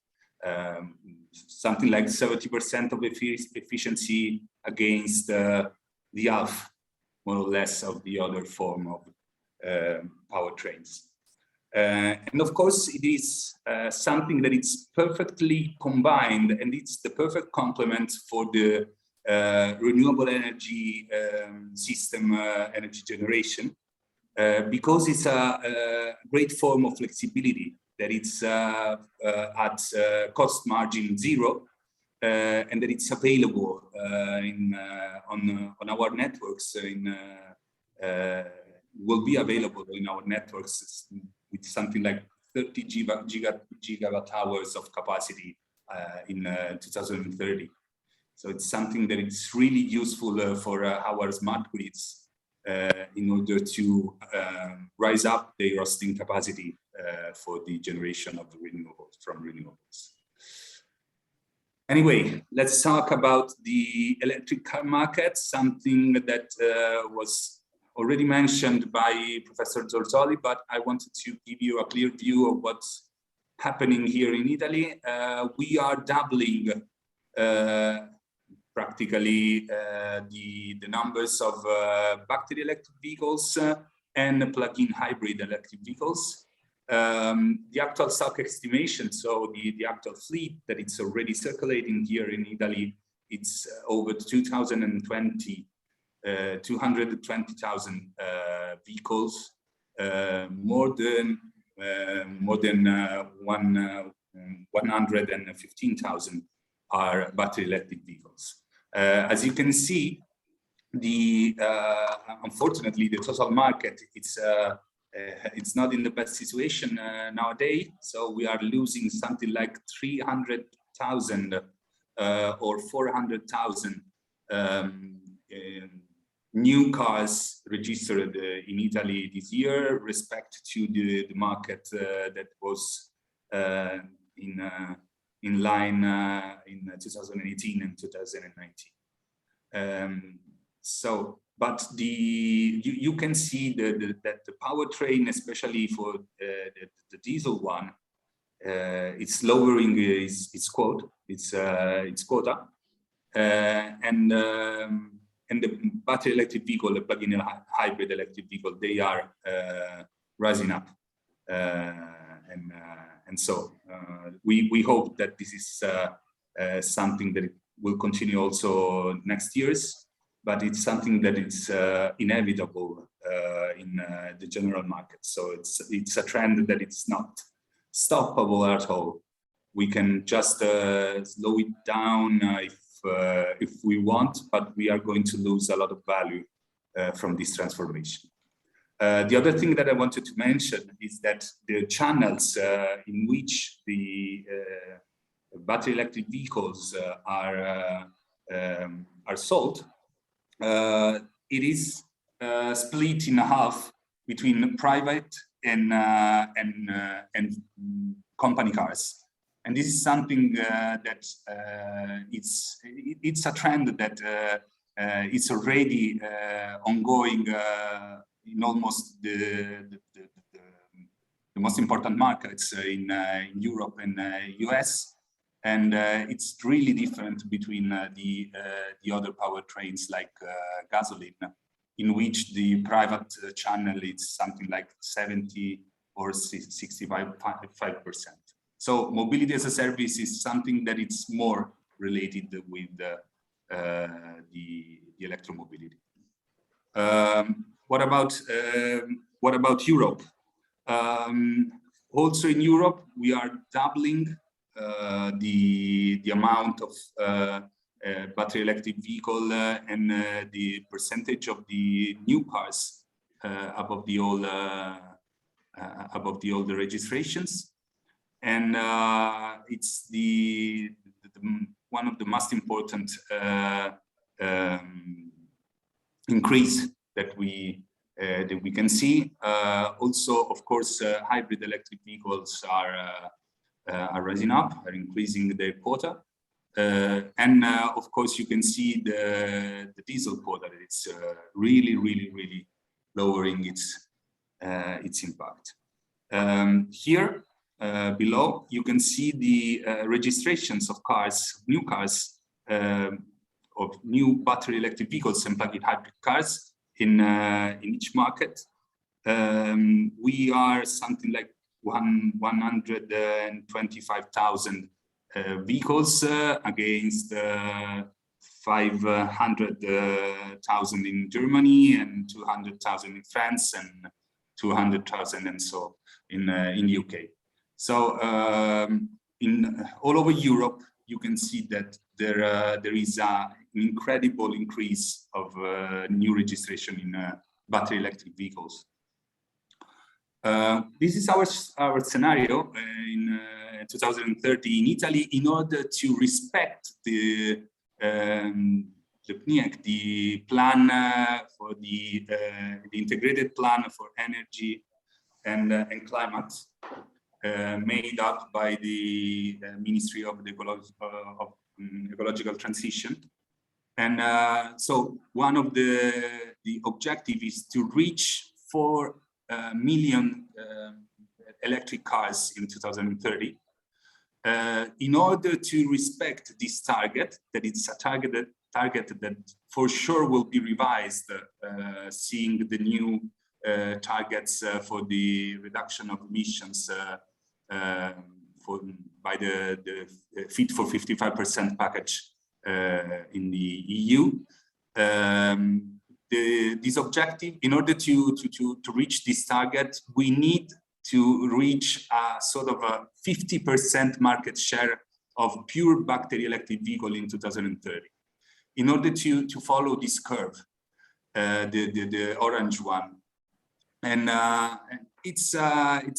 Something like 70% of efficiency against the half, more or less, of the other form of powertrains. And of course, it is something that it's perfectly combined, and it's the perfect complement for the renewable energy system energy generation, because it's a great form of flexibility, that it's at cost margin 0, and that it's available on our networks, will be available in our networks with something like 30 gigawatt hours of capacity in 2030. So it's something that is really useful for our smart grids in order to rise up the roasting capacity for the generation of the renewables from renewables. Anyway, let's talk about the electric car market, something that was already mentioned by Professor Zorzoli, but I wanted to give you a clear view of what's happening here in Italy. We are doubling practically the numbers of battery electric vehicles and plug-in hybrid electric vehicles. The actual stock estimation, so the actual fleet that it's already circulating here in Italy, it's over 220,000 vehicles. More than 115,000 are battery electric vehicles. As you can see, unfortunately, the total market, it's not in the best situation nowadays. So we are losing something like 300,000 or 400,000 new cars registered in Italy this year, respect to the market that was in line in 2018 and 2019. But you can see that the powertrain, especially for the diesel one, it's lowering its quota, and the battery electric vehicle, the plug-in hybrid electric vehicle, they are rising up, and so we hope that this is something that will continue also next years. But it's something that is inevitable in the general market. So it's a trend that it's not stoppable at all. We can just slow it down if we want, but we are going to lose a lot of value from this transformation. The other thing that I wanted to mention is that the channels in which the battery electric vehicles are sold, it is split in half between private and company cars, and this is something that it's a trend that it's already ongoing in almost the most important markets in Europe and US. And it's really different between the other powertrains like gasoline, in which the private channel is something like 70 or 65%. So mobility as a service is something that it's more related with the electromobility. What about Europe? Also in Europe, we are doubling the amount of battery electric vehicle and the percentage of the new cars above the older registrations, and it's one of the most important increase that we can see. Also, of course, hybrid electric vehicles are rising up, are increasing their quota, and of course you can see the diesel quota. It's really lowering its impact. Here below you can see the registrations of cars, new cars, of new battery electric vehicles and plug-in hybrid cars in each market. We are something like 125,000 vehicles against 500,000 in Germany and 200,000 in France and 200,000 and so in UK. So in all over Europe, you can see that there is an incredible increase of new registration in battery electric vehicles. This is our scenario in 2030 in Italy. In order to respect the PNIEC, the plan for the integrated plan for energy and climate, made up by the Ministry of the Ecological Transition. And so one of the objective is to reach 4 million electric cars in 2030. In order to respect this target, that it's a target that for sure will be revised, seeing the new targets for the reduction of emissions by the Fit for 55% package in the EU. This objective, in order to reach this target, we need to reach a sort of a 50% market share of pure battery electric vehicle in 2030. In order to follow this curve, the orange one, and it's an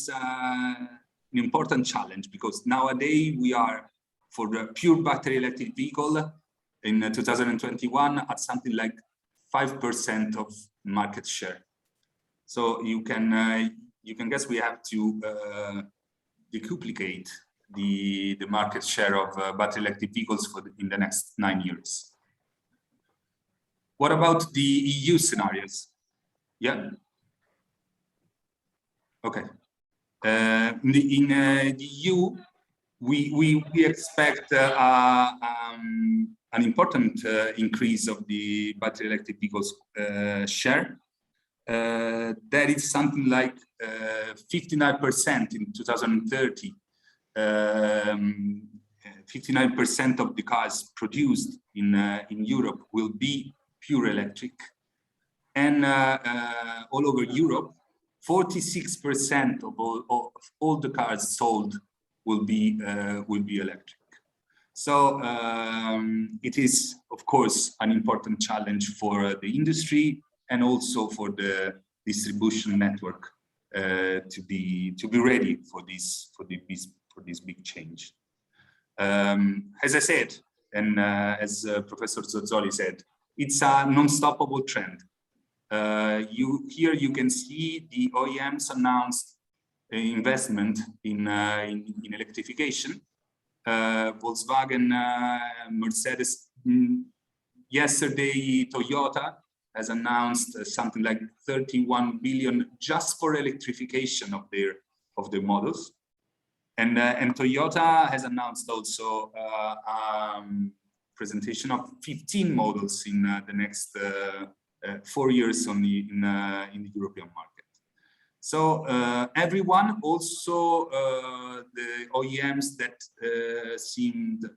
important challenge, because nowadays we are, for the pure battery electric vehicle in 2021 at something like 5% of market share. So you can guess we have to decuplicate the market share of battery electric vehicles in the next 9 years. What about the EU scenarios? Yeah. Okay. In the EU, we expect an important increase of the battery electric vehicles share. That is something like 59% in 2030. 59% of the cars produced in Europe will be pure electric, and all over Europe, 46% of all the cars sold will be electric. So it is, of course, an important challenge for the industry and also for the distribution network to be ready for this big change. As I said, and as Professor Zorzoli said, it's a non-stoppable trend. Here you can see the OEMs announced investment in electrification. Volkswagen, Mercedes, yesterday Toyota has announced something like 31 billion just for electrification of their models, and Toyota has announced also presentation of 15 models in the next 4 years only in the European market. So everyone, also the OEMs that seemed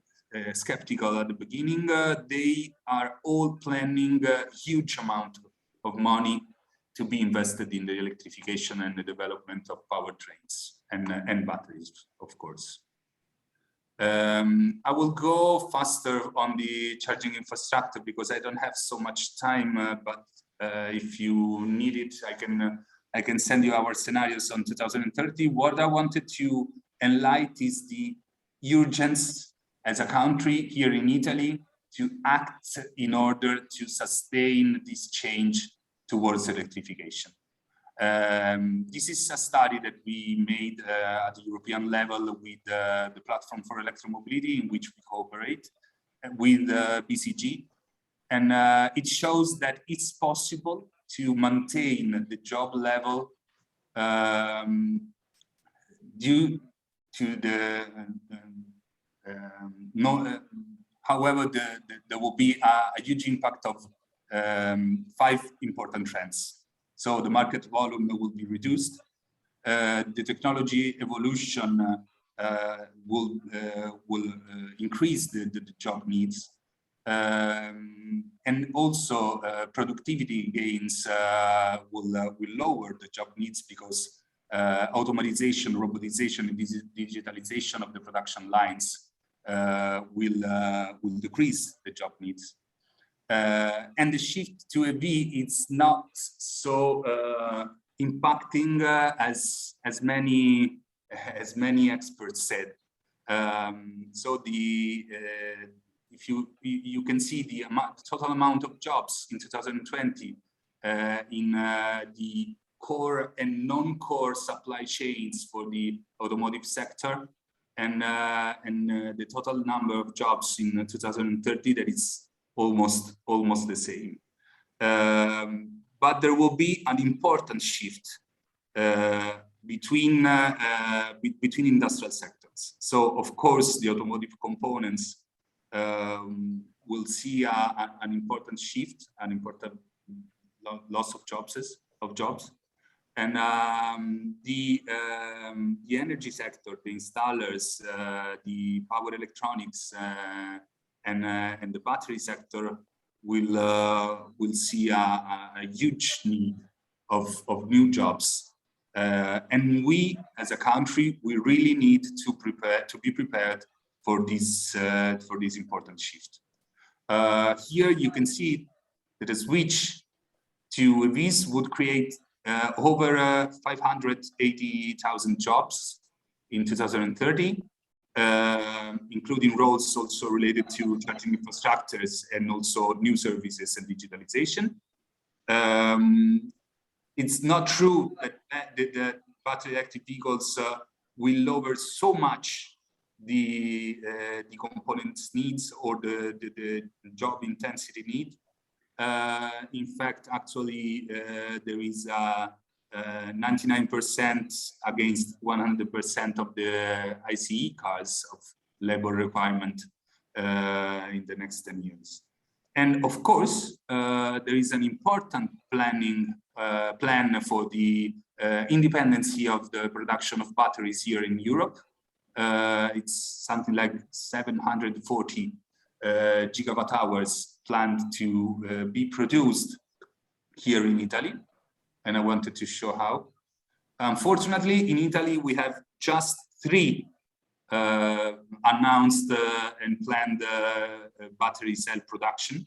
skeptical at the beginning, they are all planning a huge amount of money to be invested in the electrification and the development of powertrains and batteries, of course. I will go faster on the charging infrastructure because I don't have so much time, but if you need it, I can send you our scenarios on 2030. What I wanted to enlighten is the urgence as a country here in Italy to act in order to sustain this change towards electrification. This is a study that we made at the European level with the Platform for Electromobility, in which we cooperate with BCG. And it shows that it's possible to maintain the job level due to the however, there will be a huge impact of 5 important trends. So the market volume will be reduced. The technology evolution will increase the job needs. And also productivity gains will lower the job needs because automatization, robotization, and digitalization of the production lines will decrease the job needs. And the shift to EV, it's not so impacting as many experts said. So if you can see the total amount of jobs in 2020 in the core and non-core supply chains for the automotive sector, and the total number of jobs in 2030, that is almost the same. But there will be an important shift between industrial sectors. So of course the automotive components will see an important shift, an important loss of jobs, and the energy sector, the installers, the power electronics, and the battery sector will see a huge need of new jobs. And we, as a country, we really need to be prepared for this important shift. Here you can see that a switch to EVs would create over 580,000 jobs in 2030, including roles also related to charging infrastructures and also new services and digitalization. It's not true that the battery electric vehicles will lower so much the components needs or the job intensity need. In fact, actually, there is 99% against 100% of the ICE cars of labor requirement in the next 10 years. And of course, there is an important plan for the independency of the production of batteries here in Europe. It's something like 740 gigawatt hours planned to be produced here in Italy. And I wanted to show how. Unfortunately, in Italy, we have just 3 announced and planned battery cell production.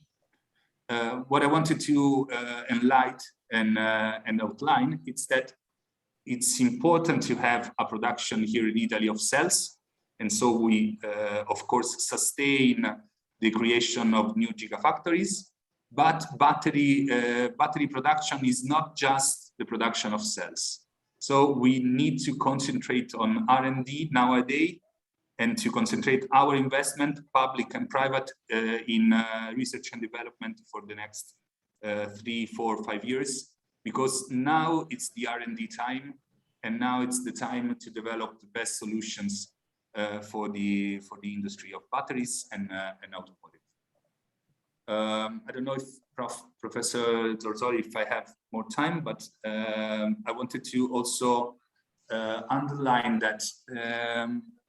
What I wanted to enlighten and outline is that it's important to have a production here in Italy of cells. And so we, of course, sustain the creation of new gigafactories. But battery production is not just the production of cells. So we need to concentrate on R&D nowadays and to concentrate our investment, public and private, in research and development for the next 3, 4, 5 years, because now it's the R&D time, and now it's the time to develop the best solutions for the industry of batteries and automotive. I don't know if Professor Zorzoli, if I have more time, but I wanted to also underline that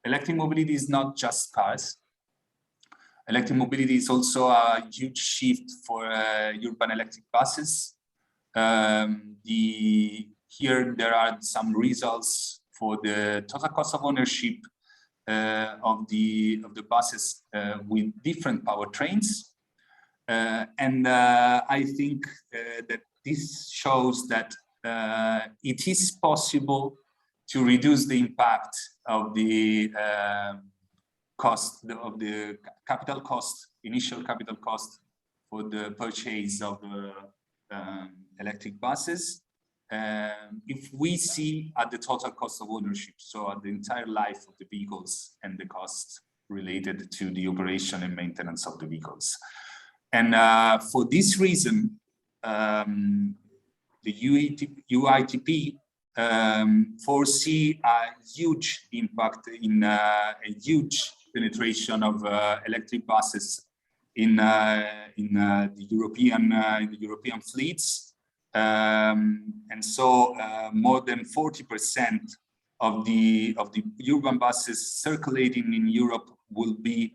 electric mobility is not just cars. Electric mobility is also a huge shift for urban electric buses. Here there are some results for the total cost of ownership of the buses with different powertrains. And I think that this shows that it is possible to reduce the impact of the cost, of the capital cost, initial capital cost for the purchase of electric buses. If we see at the total cost of ownership, so at the entire life of the vehicles and the costs related to the operation and maintenance of the vehicles. And for this reason, the UITP foresee a huge impact in a huge penetration of electric buses in the European fleets, and so more than 40% of the urban buses circulating in Europe will be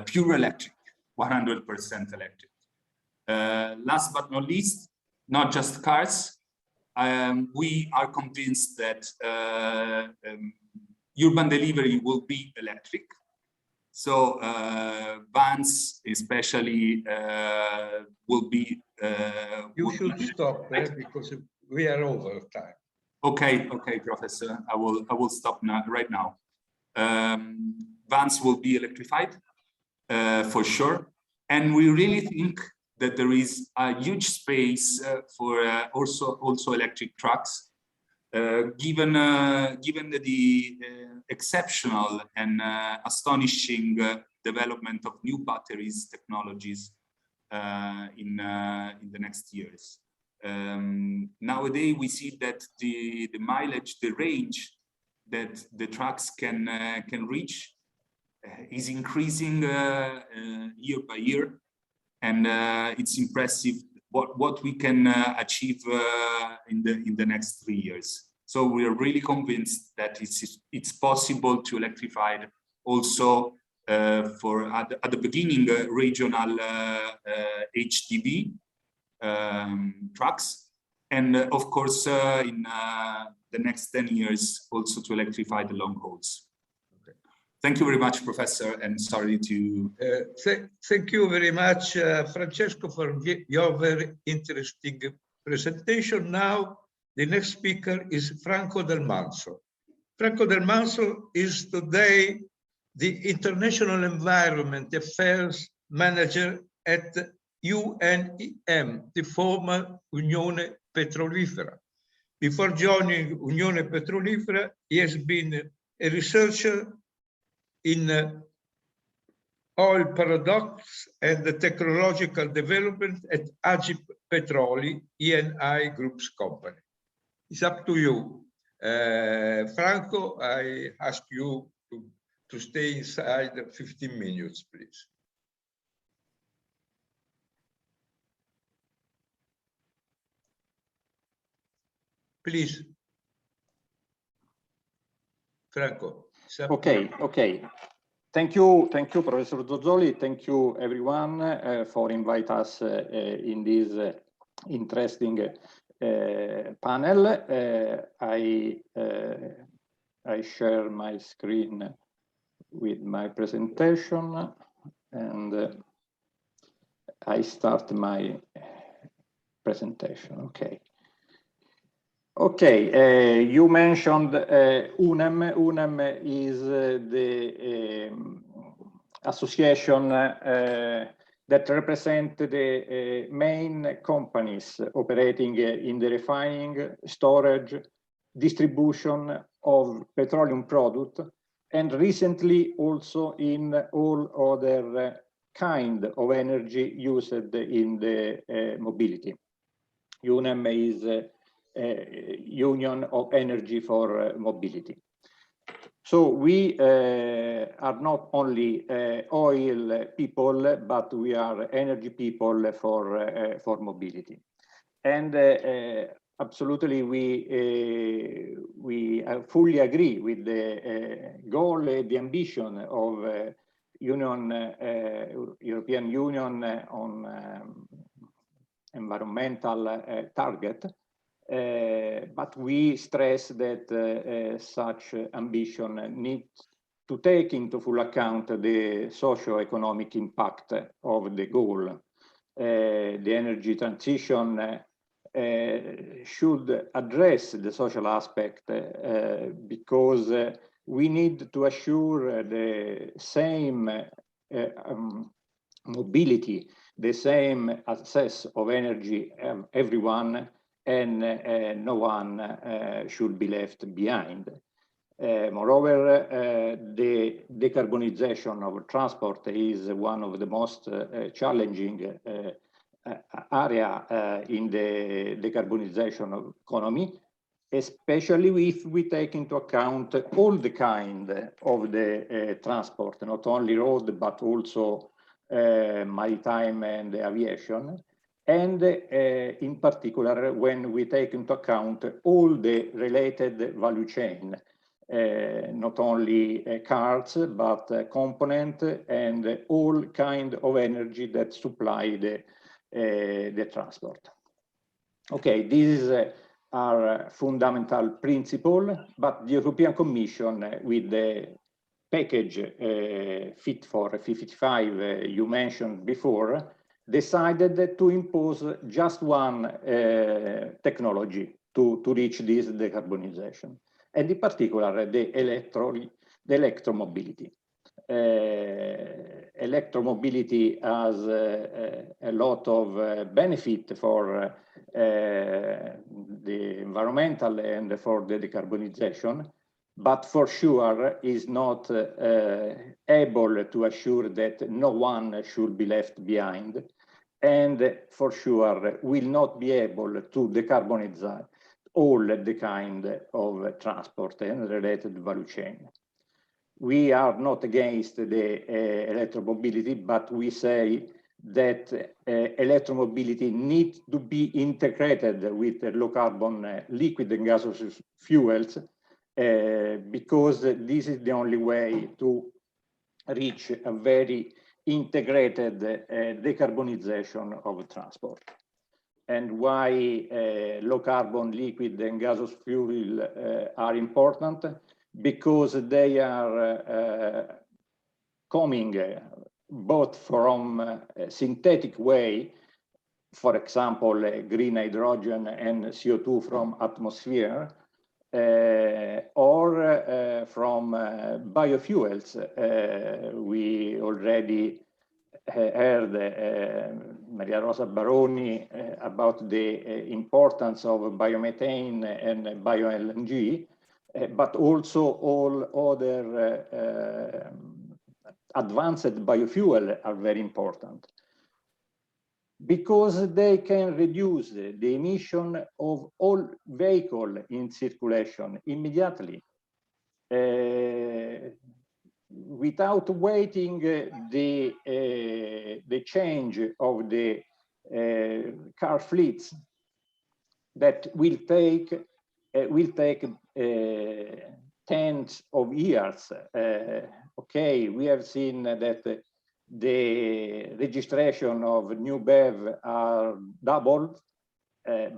pure electric. 100% electric. Last but not least, not just cars. We are convinced that urban delivery will be electric. So vans especially will be... You should stop because we are over time. Okay, okay, Professor, I will stop now, right now. Vans will be electrified for sure. And we really think that there is a huge space for also electric trucks, given the exceptional and astonishing development of new batteries technologies in the next years. Nowadays, we see that the mileage, the range that the trucks can reach is increasing year by year, and it's impressive what we can achieve in the next 3 years. So we are really convinced that it's possible to electrify also at the beginning regional HDV trucks, and of course in the next 10 years also to electrify the long hauls. Okay. Thank you very much, Professor, and sorry to... Thank you very much, Francesco, for your very interesting presentation. Now, the next speaker is Franco del Manso. Franco del Manso is today the International Environment Affairs Manager at UNEM, the former Unione Petrolifera. Before joining Unione Petrolifera, he has been a researcher in oil products and the technological development at Agip Petroli, ENI Group's company. It's up to you. Franco, I ask you to stay inside 15 minutes, please. Please. Franco. Okay, okay. Thank you, Professor Zorzoli. Thank you, everyone, for inviting us in this interesting panel. I share my screen with my presentation, and I start my presentation. Okay. Okay, you mentioned UNEM. UNEM is the association that represents the main companies operating in the refining, storage, distribution of petroleum products, and recently also in all other kind of energy used in the mobility. UNEM is Union of Energy for Mobility. So we are not only oil people, but we are energy people for mobility. And absolutely, we fully agree with the goal, the ambition of European Union on environmental target. But we stress that such ambition needs to take into full account the socio-economic impact of the goal. The energy transition should address the social aspect because we need to assure the same mobility, the same access of energy everyone, and no one should be left behind. Moreover, the decarbonization of transport is one of the most challenging area in the decarbonization of economy, especially if we take into account all the kind of the transport, not only road, but also maritime and aviation. And in particular, when we take into account all the related value chain, not only cars, but component and all kind of energy that supply the transport. Okay, these are fundamental principle, but the European Commission with the package Fit for 55 you mentioned before, decided to impose just one technology to reach this decarbonization, and in particular the electromobility. Electromobility has a lot of benefit for the environmental and for the decarbonization, but for sure is not able to assure that no one should be left behind, and for sure will not be able to decarbonize all the kind of transport and related value chain. We are not against the electromobility, but we say that electromobility needs to be integrated with low carbon liquid and gaseous fuels, because this is the only way to reach a very integrated decarbonization of transport. And why low carbon liquid and gaseous fuel are important? Because they are coming both from a synthetic way, for example, green hydrogen and CO2 from atmosphere, or from biofuels. We already heard Mariarosa Baroni about the importance of biomethane and bio-LNG, but also all other advanced biofuel are very important, because they can reduce the emission of all vehicles in circulation immediately, without waiting the change of the car fleets that will take tens of years. Okay, we have seen that the registration of new BEV are doubled,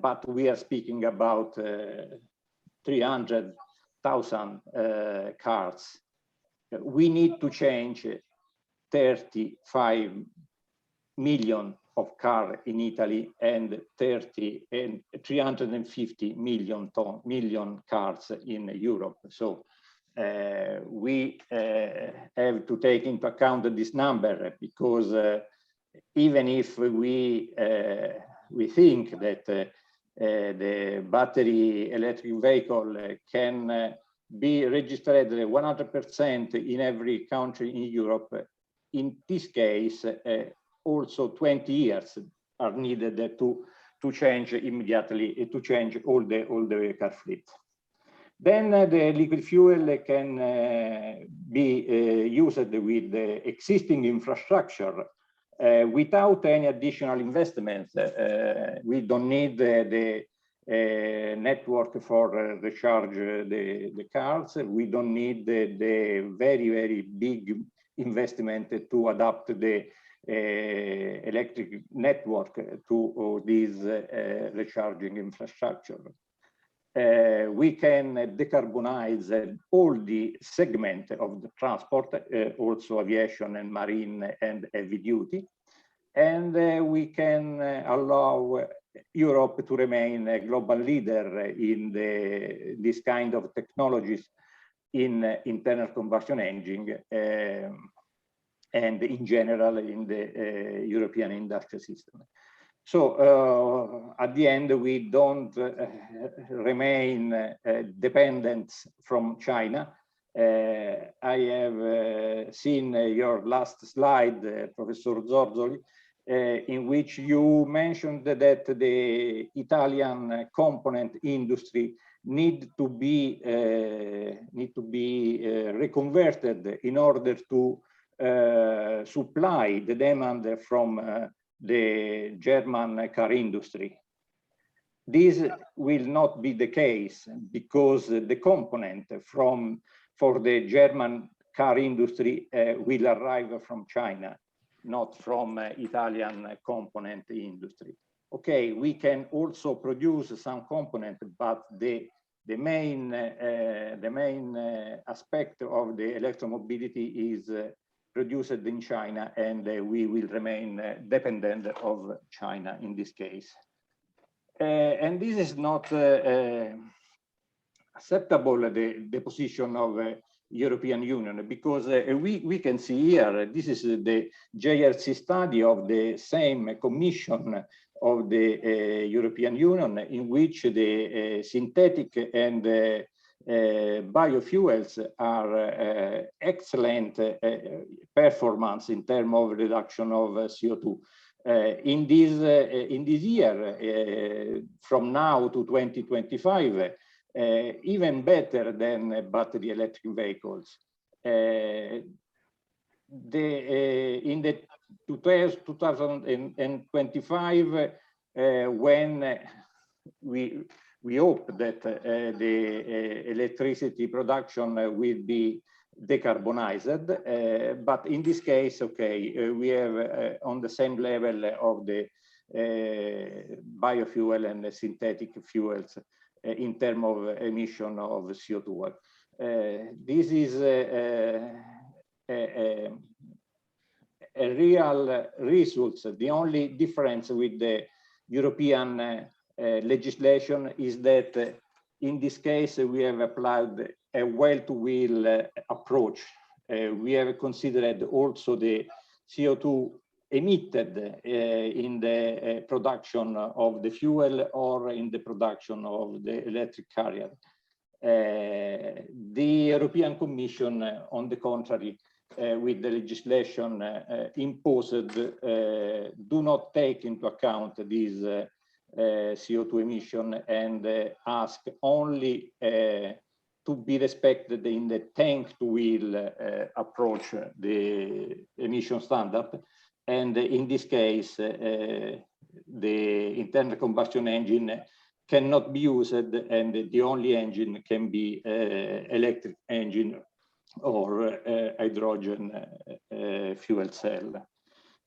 but we are speaking about 300,000 cars. We need to change 35 million of cars in Italy and 350 million cars in Europe. So we have to take into account this number, because even if we think that the battery electric vehicle can be registered 100% in every country in Europe, in this case, also 20 years are needed to change immediately, to change all the car fleet. Then the liquid fuel can be used with the existing infrastructure without any additional investments. We don't need the network for recharge the cars. We don't need the very, very big investment to adapt the electric network to this recharging infrastructure. We can decarbonize all the segment of the transport, also aviation and marine and heavy duty. And we can allow Europe to remain a global leader in this kind of technologies in internal combustion engine and in general in the European industrial system. So at the end, we don't remain dependent from China. I have seen your last slide, Professor Zorzoli, in which you mentioned that the Italian component industry need to be reconverted in order to supply the demand from the German car industry. This will not be the case because the component for the German car industry will arrive from China, not from Italian component industry. Okay, we can also produce some component, but the main aspect of the electromobility is produced in China, and we will remain dependent of China in this case. And this is not acceptable, the position of European Union, because we can see here, this is the JRC study of the same commission of the European Union, in which the synthetic and biofuels are excellent performance in terms of reduction of CO2. In this year, from now to 2025, even better than battery electric vehicles. In the 2025, when we hope that the electricity production will be decarbonized, but in this case, okay, we have on the same level of the biofuel and the synthetic fuels in terms of emission of CO2. This is a real result. The only difference with the European legislation is that in this case we have applied a well-to-wheel approach. We have considered also the CO2 emitted in the production of the fuel or in the production of the electric carrier. The European Commission, on the contrary, with the legislation imposed, do not take into account this CO2 emission and ask only to be respected in the tank-to-wheel approach, the emission standard. And in this case, the internal combustion engine cannot be used, and the only engine can be electric engine or hydrogen fuel cell.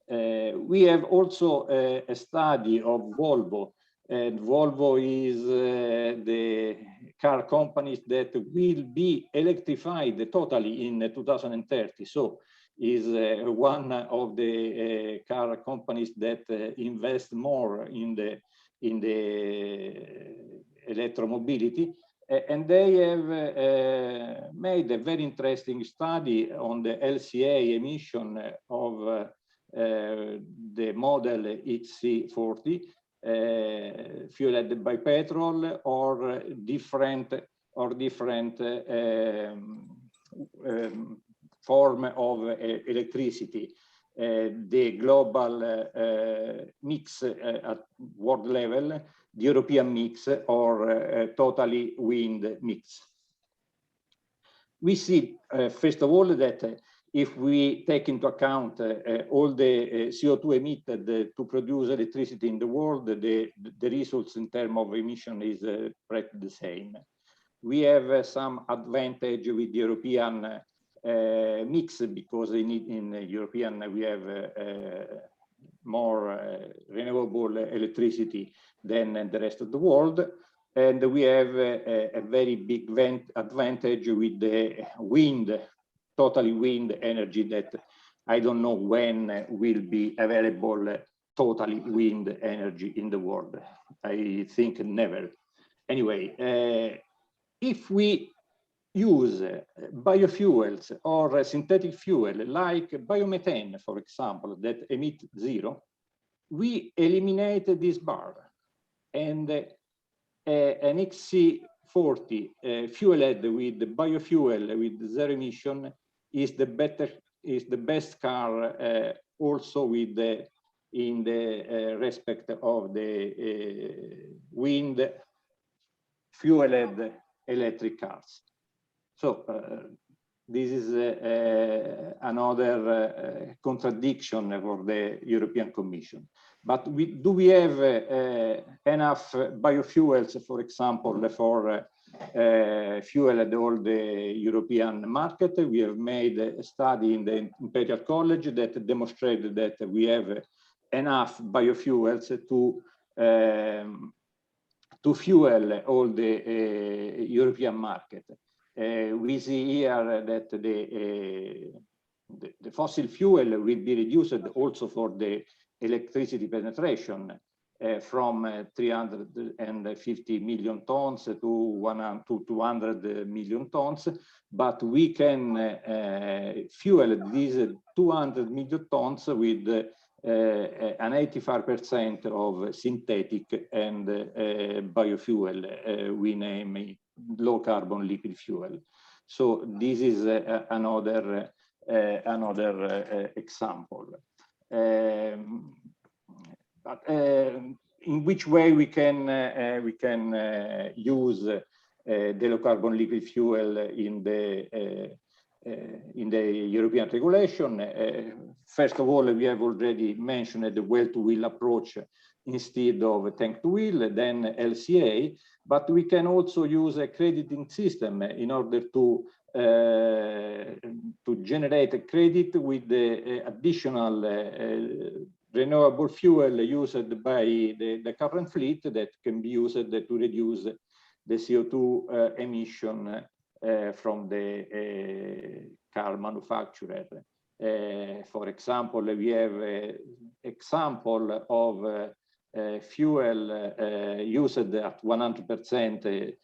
We have also a study of Volvo, and Volvo is the car companies that will be electrified totally in 2030. So is one of the car companies that invest more in the electromobility, and they have made a very interesting study on the LCA emission of the model XC40, fueled by petrol or different form of electricity. The global mix at world level, the European mix, or totally wind mix. We see, first of all, that if we take into account all the CO2 emitted to produce electricity in the world, the results in terms of emission is pretty the same. We have some advantage with the European mix, because in European we have more renewable electricity than the rest of the world, and we have a very big advantage with the wind, totally wind energy, that I don't know when will be available totally wind energy in the world. I think never. Anyway, if we use biofuels or synthetic fuel like biomethane, for example, that emit zero, we eliminate this bar, and an XC40 fueled with biofuel with zero emission is the best car, also with in the respect of the wind fueled electric cars. So this is another contradiction for the European Commission. But do we have enough biofuels, for example, for fuel all the European market? We have made a study in the Imperial College that demonstrated that we have enough biofuels to fuel all the European market. We see here that the fossil fuel will be reduced also for the electricity penetration from 350 million tons to 200 million tons, but we can fuel these 200 million tons with an 85% of synthetic and biofuel, we name it low carbon liquid fuel. So this is another example. But in which way we can use the low carbon liquid fuel in the European regulation? First of all, we have already mentioned the well-to-wheel approach instead of tank-to-wheel, then LCA, but we can also use a crediting system in order to generate a credit with the additional renewable fuel used by the current fleet that can be used to reduce the CO2 emission from the car manufacturer. For example, we have an example of fuel used at 100%,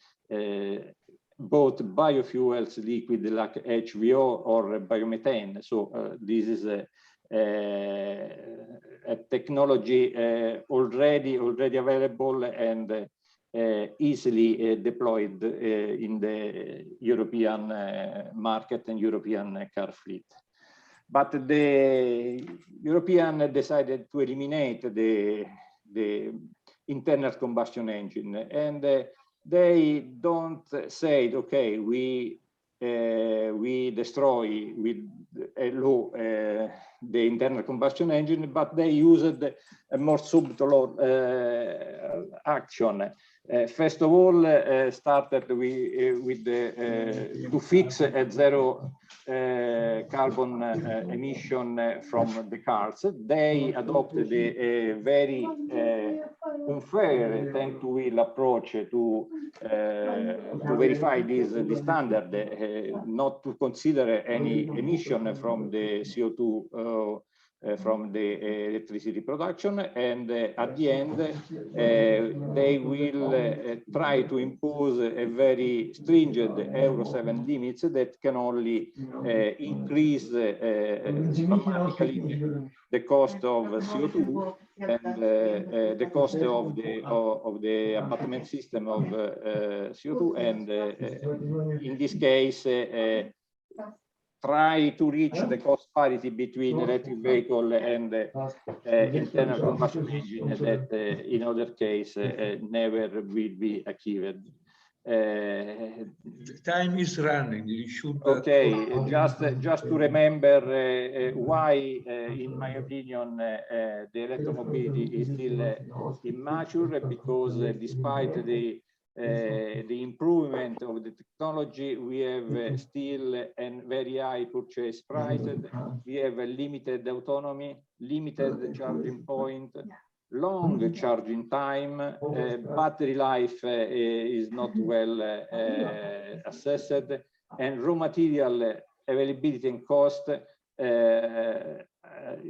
both biofuels, liquid like HVO or biomethane. So this is a technology already available and easily deployed in the European market and European car fleet. But the European decided to eliminate the internal combustion engine, and they don't say, okay, we destroy with a low the internal combustion engine, but they used a more subtle action. First of all, started with to fix a zero carbon emission from the cars. They adopted a very unfair tank-to-wheel approach to verify this standard, not to consider any emission from the CO2 from the electricity production, and at the end they will try to impose a very stringent Euro 7 limits that can only increase dramatically the cost of CO2 and the cost of the abatement system of CO2, and in this case try to reach the cost parity between electric vehicle and internal combustion engine that in other case never will be achieved. Time is running. You should. Okay, just to remember why, in my opinion, the electromobility is still immature, because despite the improvement of the technology, we have still a very high purchase price. We have a limited autonomy, limited charging point, long charging time, battery life is not well assessed, and raw material availability and cost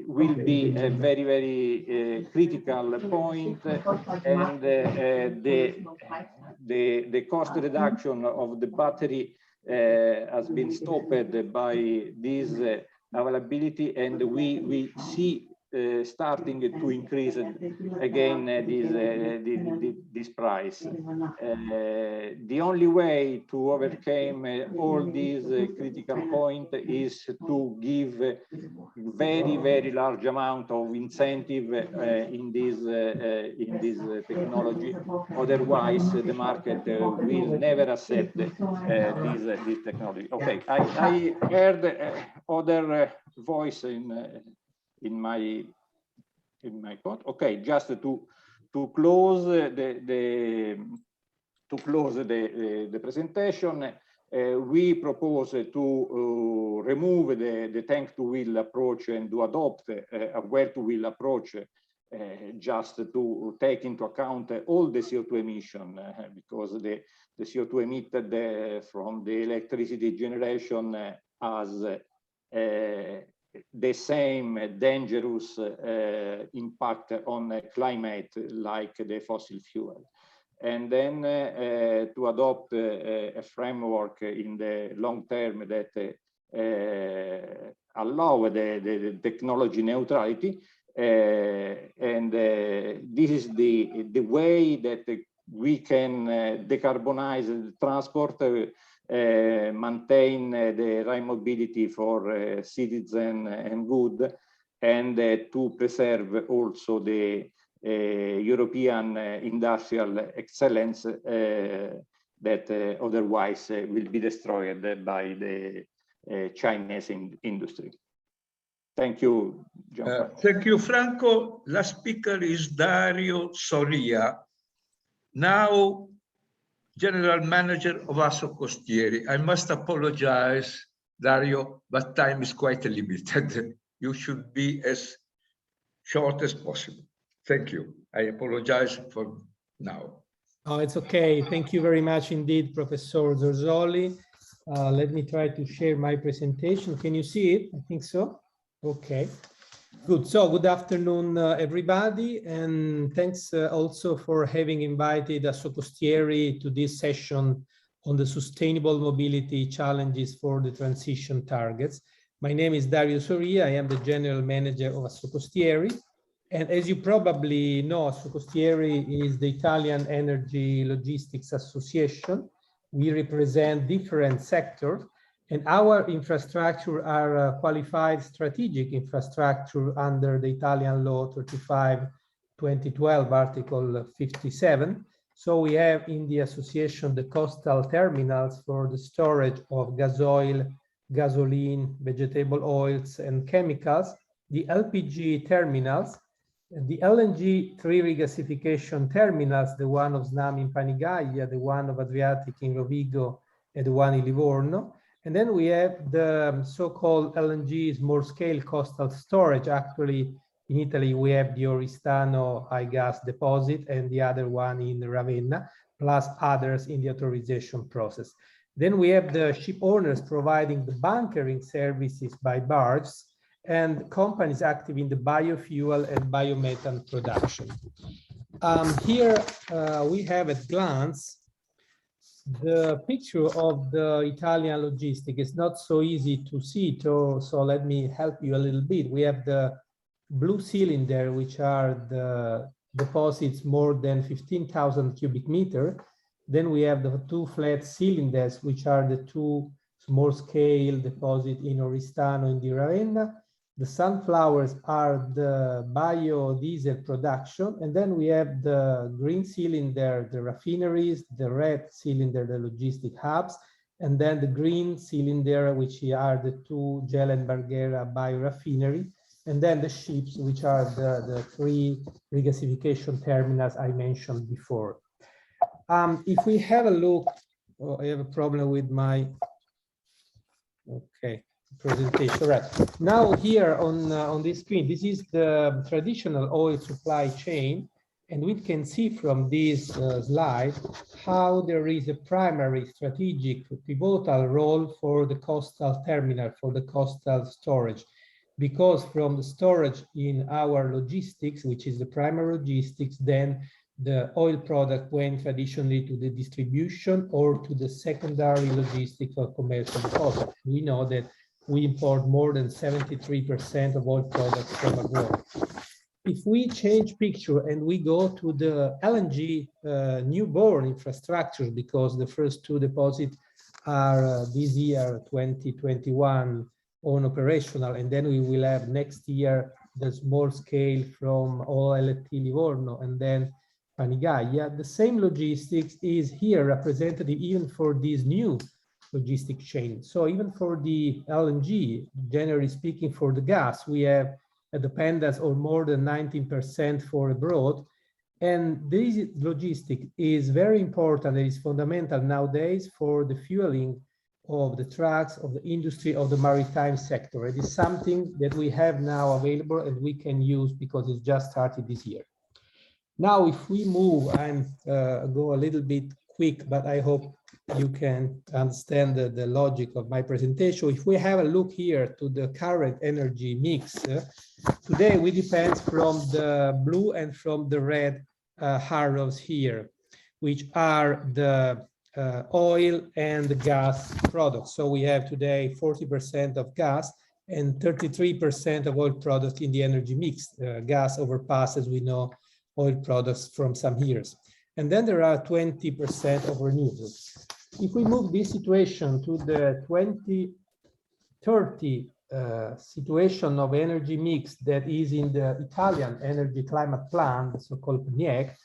will be a very, very critical point, and the cost reduction of the battery has been stopped by this availability, and we see starting to increase again this price. The only way to overcome all these critical points is to give very, very large amount of incentive in this technology. Otherwise, the market will never accept this technology. Okay, I heard other voice in my in my quote. Okay, just to close the presentation, we propose to remove the tank to wheel approach and to adopt a well to wheel approach, just to take into account all the CO2 emission, because the CO2 emitted from the electricity generation has the same dangerous impact on climate like the fossil fuel. And then to adopt a framework in the long term that allow the technology neutrality. And this is the way that we can decarbonize the transport, maintain the right mobility for citizen and good, and to preserve also the European industrial excellence that otherwise will be destroyed by the Chinese industry. Thank you, John. Thank you, Franco. Last speaker is Dario Soria, now General Manager of Assocostieri. I must apologize, Dario, but time is quite limited. You should be as short as possible. Thank you. I apologize for now. Oh, it's okay. Thank you very much indeed, Professor Zorzoli. Let me try to share my presentation. Can you see it? I think so. Okay, good. So good afternoon, everybody, and thanks also for having invited Assocostieri to this session on the sustainable mobility challenges for the transition targets. My name is Dario Soria. I am the General Manager of Assocostieri. And as you probably know, Assocostieri is the Italian Energy Logistics Association. We represent different sectors, and our infrastructure are qualified strategic infrastructure under the Italian Law 35/2012, Article 57. So we have in the association the coastal terminals for the storage of gasoil, gasoline, vegetable oils, and chemicals, the LPG terminals, the LNG 3 regasification terminals, the one of Snam in Panigaglia, the one of Adriatic in Rovigo, and the one in Livorno. And then we have the so-called LNG small-scale coastal storage. Actually, in Italy, we have the Oristano high gas deposit and the other one in Ravenna, plus others in the authorization process. Then we have the ship owners providing the bunkering services by barges, and companies active in the biofuel and biomethane production. Here we have at glance the picture of the Italian logistic. It's not so easy to see, so let me help you a little bit. We have the blue cylinder, which are the deposits more than 15,000 cubic meter. Then we have the two flat cylinders, which are the two small-scale deposit in Oristano and di Ravenna. The sunflowers are the biodiesel production, and then we have the green cylinder, the refineries, the red cylinder, the logistic hubs, and then the green cylinder, which are the two Gela and Barghera biorefinery, and then the ships, which are the three regasification terminals I mentioned before. If we have a look, oh, I have a problem with my, okay, presentation. Right now here on this screen, this is the traditional oil supply chain, and we can see from this slide how there is a primary strategic pivotal role for the coastal terminal, for the coastal storage, because from the storage in our logistics, which is the primary logistics, then the oil product went traditionally to the distribution or to the secondary logistics or commercial deposit. We know that we import more than 73% of oil products from abroad. If we change picture and we go to the LNG newborn infrastructure, because the first two deposits are this year, 2021, on operational, and then we will have next year the small scale from OLT Livorno and then Panigaglia. The same logistics is here represented even for this new logistic chain. So even for the LNG, generally speaking, for the gas, we have dependence or more than 19% for abroad. And this logistic is very important. It is fundamental nowadays for the fueling of the trucks, of the industry, of the maritime sector. It is something that we have now available and we can use because it's just started this year. Now, if we move, I'm go a little bit quick, but I hope you can understand the logic of my presentation. If we have a look here to the current energy mix, today we depend from the blue and from the red arrows here, which are the oil and the gas products. So we have today 40% of gas and 33% of oil products in the energy mix. Gas overpasses, we know, oil products from some years. And then there are 20% of renewables. If we move this situation to the 2030 situation of energy mix that is in the Italian Energy Climate Plan, the so-called PNIEC,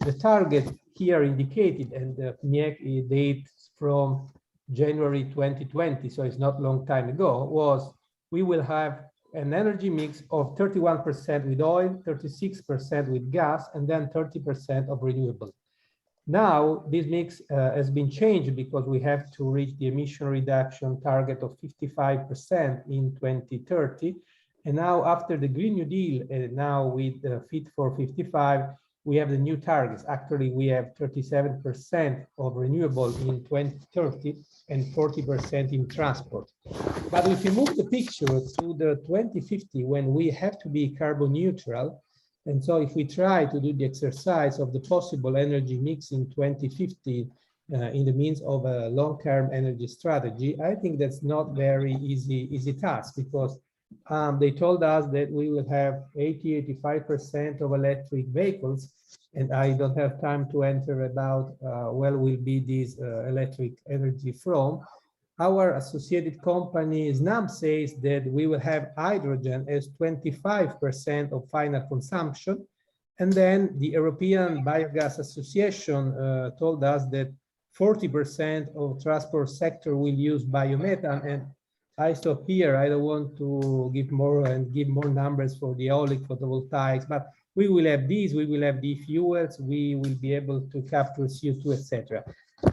the target here indicated, and the PNIEC dates from January 2020, so it's not a long time ago, was we will have an energy mix of 31% with oil, 36% with gas, and then 30% of renewable. Now, this mix has been changed because we have to reach the emission reduction target of 55% in 2030. And now, after the Green New Deal, now with Fit for 55, we have the new targets. Actually, we have 37% of renewable in 2030 and 40% in transport. But if you move the picture to the 2050, when we have to be carbon neutral, and so if we try to do the exercise of the possible energy mix in 2050 in the means of a long-term energy strategy, I think that's not very easy task, because they told us that we will have 85% of electric vehicles, and I don't have time to enter about where will be this electric energy from. Our associated company SNAM says that we will have hydrogen as 25% of final consumption. And then the European Biogas Association told us that 40% of transport sector will use biomethane. And I stop here. I don't want to give more numbers for the eolic photovoltaics, but we will have these, we will have the fuels, we will be able to capture CO2, etc.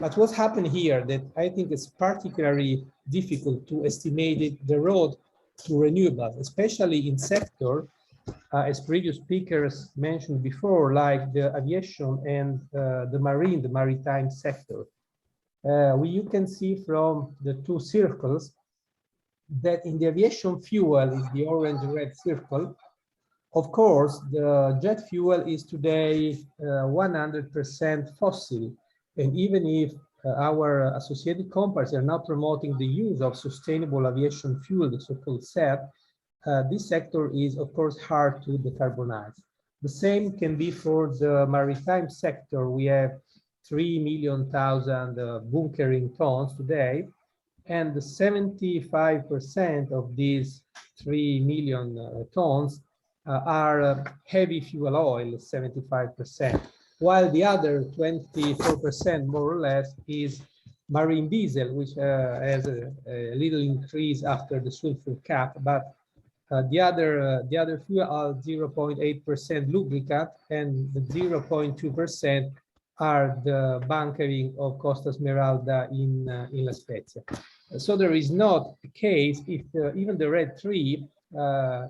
But what's happened here that I think is particularly difficult to estimate the road to renewables, especially in sector, as previous speakers mentioned before, like the aviation and the maritime sector. You can see from the two circles that in the aviation fuel is the orange-red circle. Of course, the jet fuel is today 100% fossil. And even if our associated companies are now promoting the use of sustainable aviation fuel, the so-called SAF, this sector is, of course, hard to decarbonize. The same can be for the maritime sector. We have 3 million bunkering tons today, and 75% of these 3 million tons are heavy fuel oil, 75%. While the other 24%, more or less, is marine diesel, which has a little increase after the sulfur cap, but the other fuel are 0.8% lubricant, and the 0.2% are the bunkering of Costa Smeralda in La Spezia. So there is not a case if even the red 3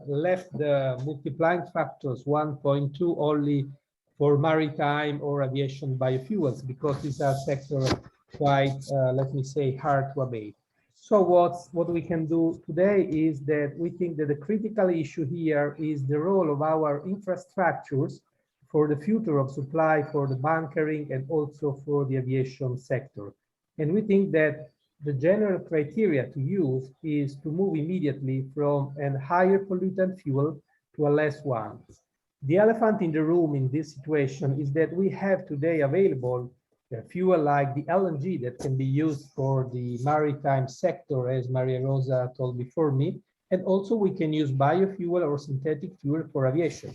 left the multiplying factors 1.2 only for maritime or aviation biofuels, because these are sectors quite, let me say, hard to abate. So what we can do today is that we think that the critical issue here is the role of our infrastructures for the future of supply for the bunkering and also for the aviation sector. And we think that the general criteria to use is to move immediately from a higher pollutant fuel to a less one. The elephant in the room in this situation is that we have today available fuel like the LNG that can be used for the maritime sector, as Mariarosa told before me, and also we can use biofuel or synthetic fuel for aviation.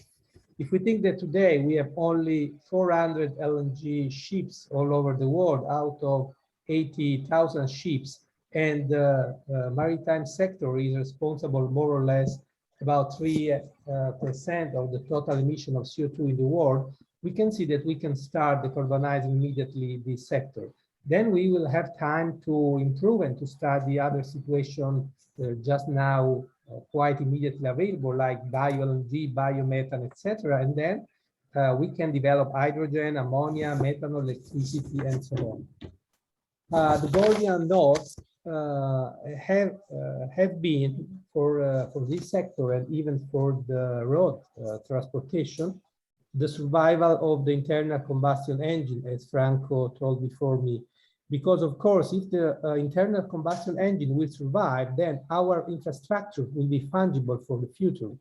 If we think that today we have only 400 LNG ships all over the world out of 80,000 ships, and the maritime sector is responsible more or less about 3% of the total emission of CO2 in the world, we can see that we can start decarbonizing immediately this sector. Then we will have time to improve and to start the other situation just now quite immediately available, like bio-LNG, biomethane, etc. And then we can develop hydrogen, ammonia, methanol, electricity, and so on. The Gordian knots have been for this sector and even for the road transportation, the survival of the internal combustion engine, as Franco told before me. Because of course, if the internal combustion engine will survive, then our infrastructure will be fungible for the future.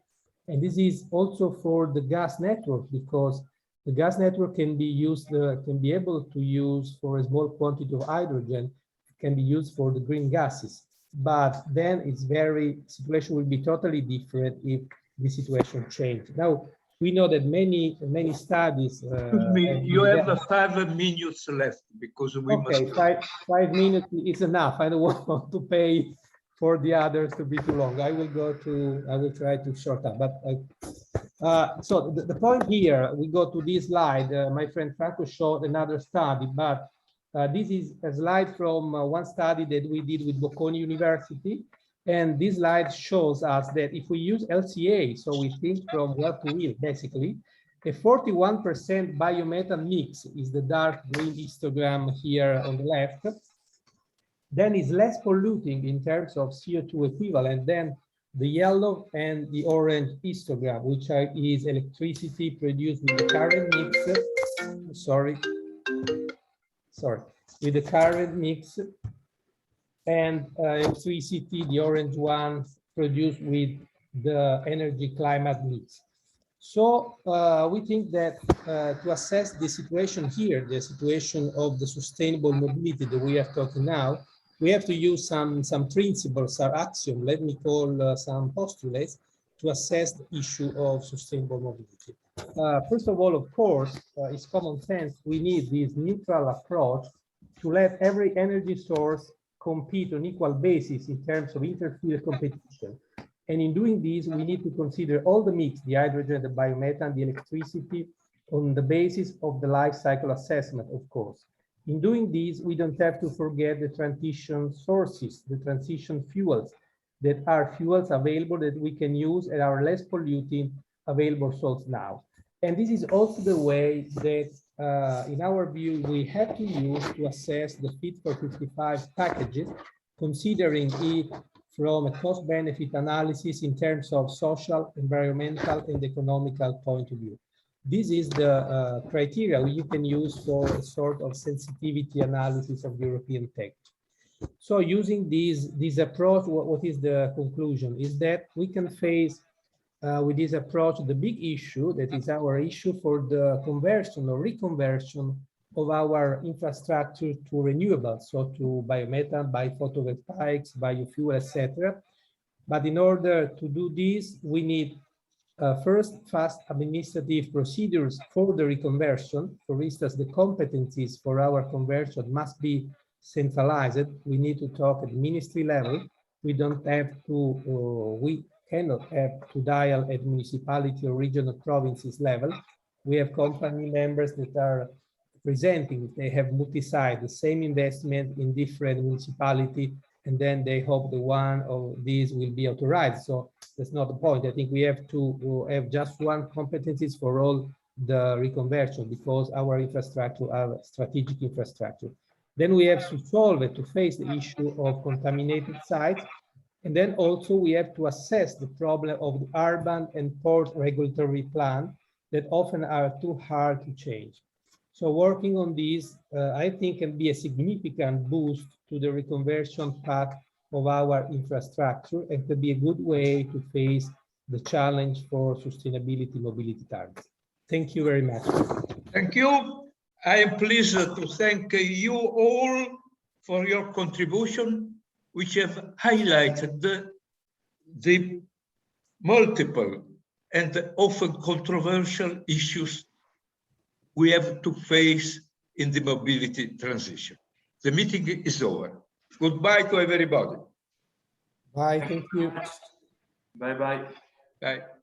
And this is also for the gas network, because the gas network can be used, can be able to use for a small quantity of hydrogen, can be used for the green gases. But then it's situation will be totally different if the situation changes. Now, we know that many studies. Excuse me, you have 5 minutes left because we okay, must. 5 minutes is enough. I don't want to pay for the others to be too long. I will try to short up. But so the point here, we go to this slide. My friend Franco showed another study, but this is a slide from one study that we did with Bocconi University. And this slide shows us that if we use LCA, so we think from well to wheel, basically, a 41% biomethane mix is the dark green histogram here on the left, then is less polluting in terms of CO2 equivalent than the yellow and the orange histogram, which is electricity produced with the current mix, with the current mix, and electricity, the orange one, produced with the energy climate mix. So we think that to assess the situation here, the situation of the sustainable mobility that we are talking now, we have to use some principles or axioms, let me call some postulates, to assess the issue of sustainable mobility. First of all, of course, it's common sense. We need this neutral approach to let every energy source compete on equal basis in terms of interfield competition. And in doing this, we need to consider all the mix, the hydrogen, the biomethane, the electricity, on the basis of the life cycle assessment, of course. In doing this, we don't have to forget the transition sources, the transition fuels, that are fuels available that we can use and are less polluting available source now. And this is also the way that, in our view, we have to use to assess the Fit for 55 packages, considering it from a cost-benefit analysis in terms of social, environmental, and economical point of view. This is the criteria you can use for a sort of sensitivity analysis of European text. So using this approach, what is the conclusion? Is that we can face with this approach the big issue that is our issue for the conversion or reconversion of our infrastructure to renewables, so to biomethane, by photovoltaics, biofuel, etc. But in order to do this, we need first fast administrative procedures for the reconversion. For instance, the competencies for our conversion must be centralized. We need to talk at the ministry level. We don't have to, we cannot have to dial at municipality or regional provinces level. We have company members that are presenting, they have multi-site, the same investment in different municipality, and then they hope the one of these will be authorized. So that's not the point. I think we have to have just one competencies for all the reconversion, because our infrastructure are strategic infrastructure. Then we have to solve it, to face the issue of contaminated sites. And then also we have to assess the problem of the urban and port regulatory plan that often are too hard to change. So working on these, I think, can be a significant boost to the reconversion path of our infrastructure, and could be a good way to face the challenge for sustainability mobility targets. Thank you very much. Thank you. I am pleased to thank you all for your contribution, which have highlighted the multiple and often controversial issues we have to face in the mobility transition. The meeting is over. Goodbye to everybody. Bye, thank you. Bye-bye. Bye.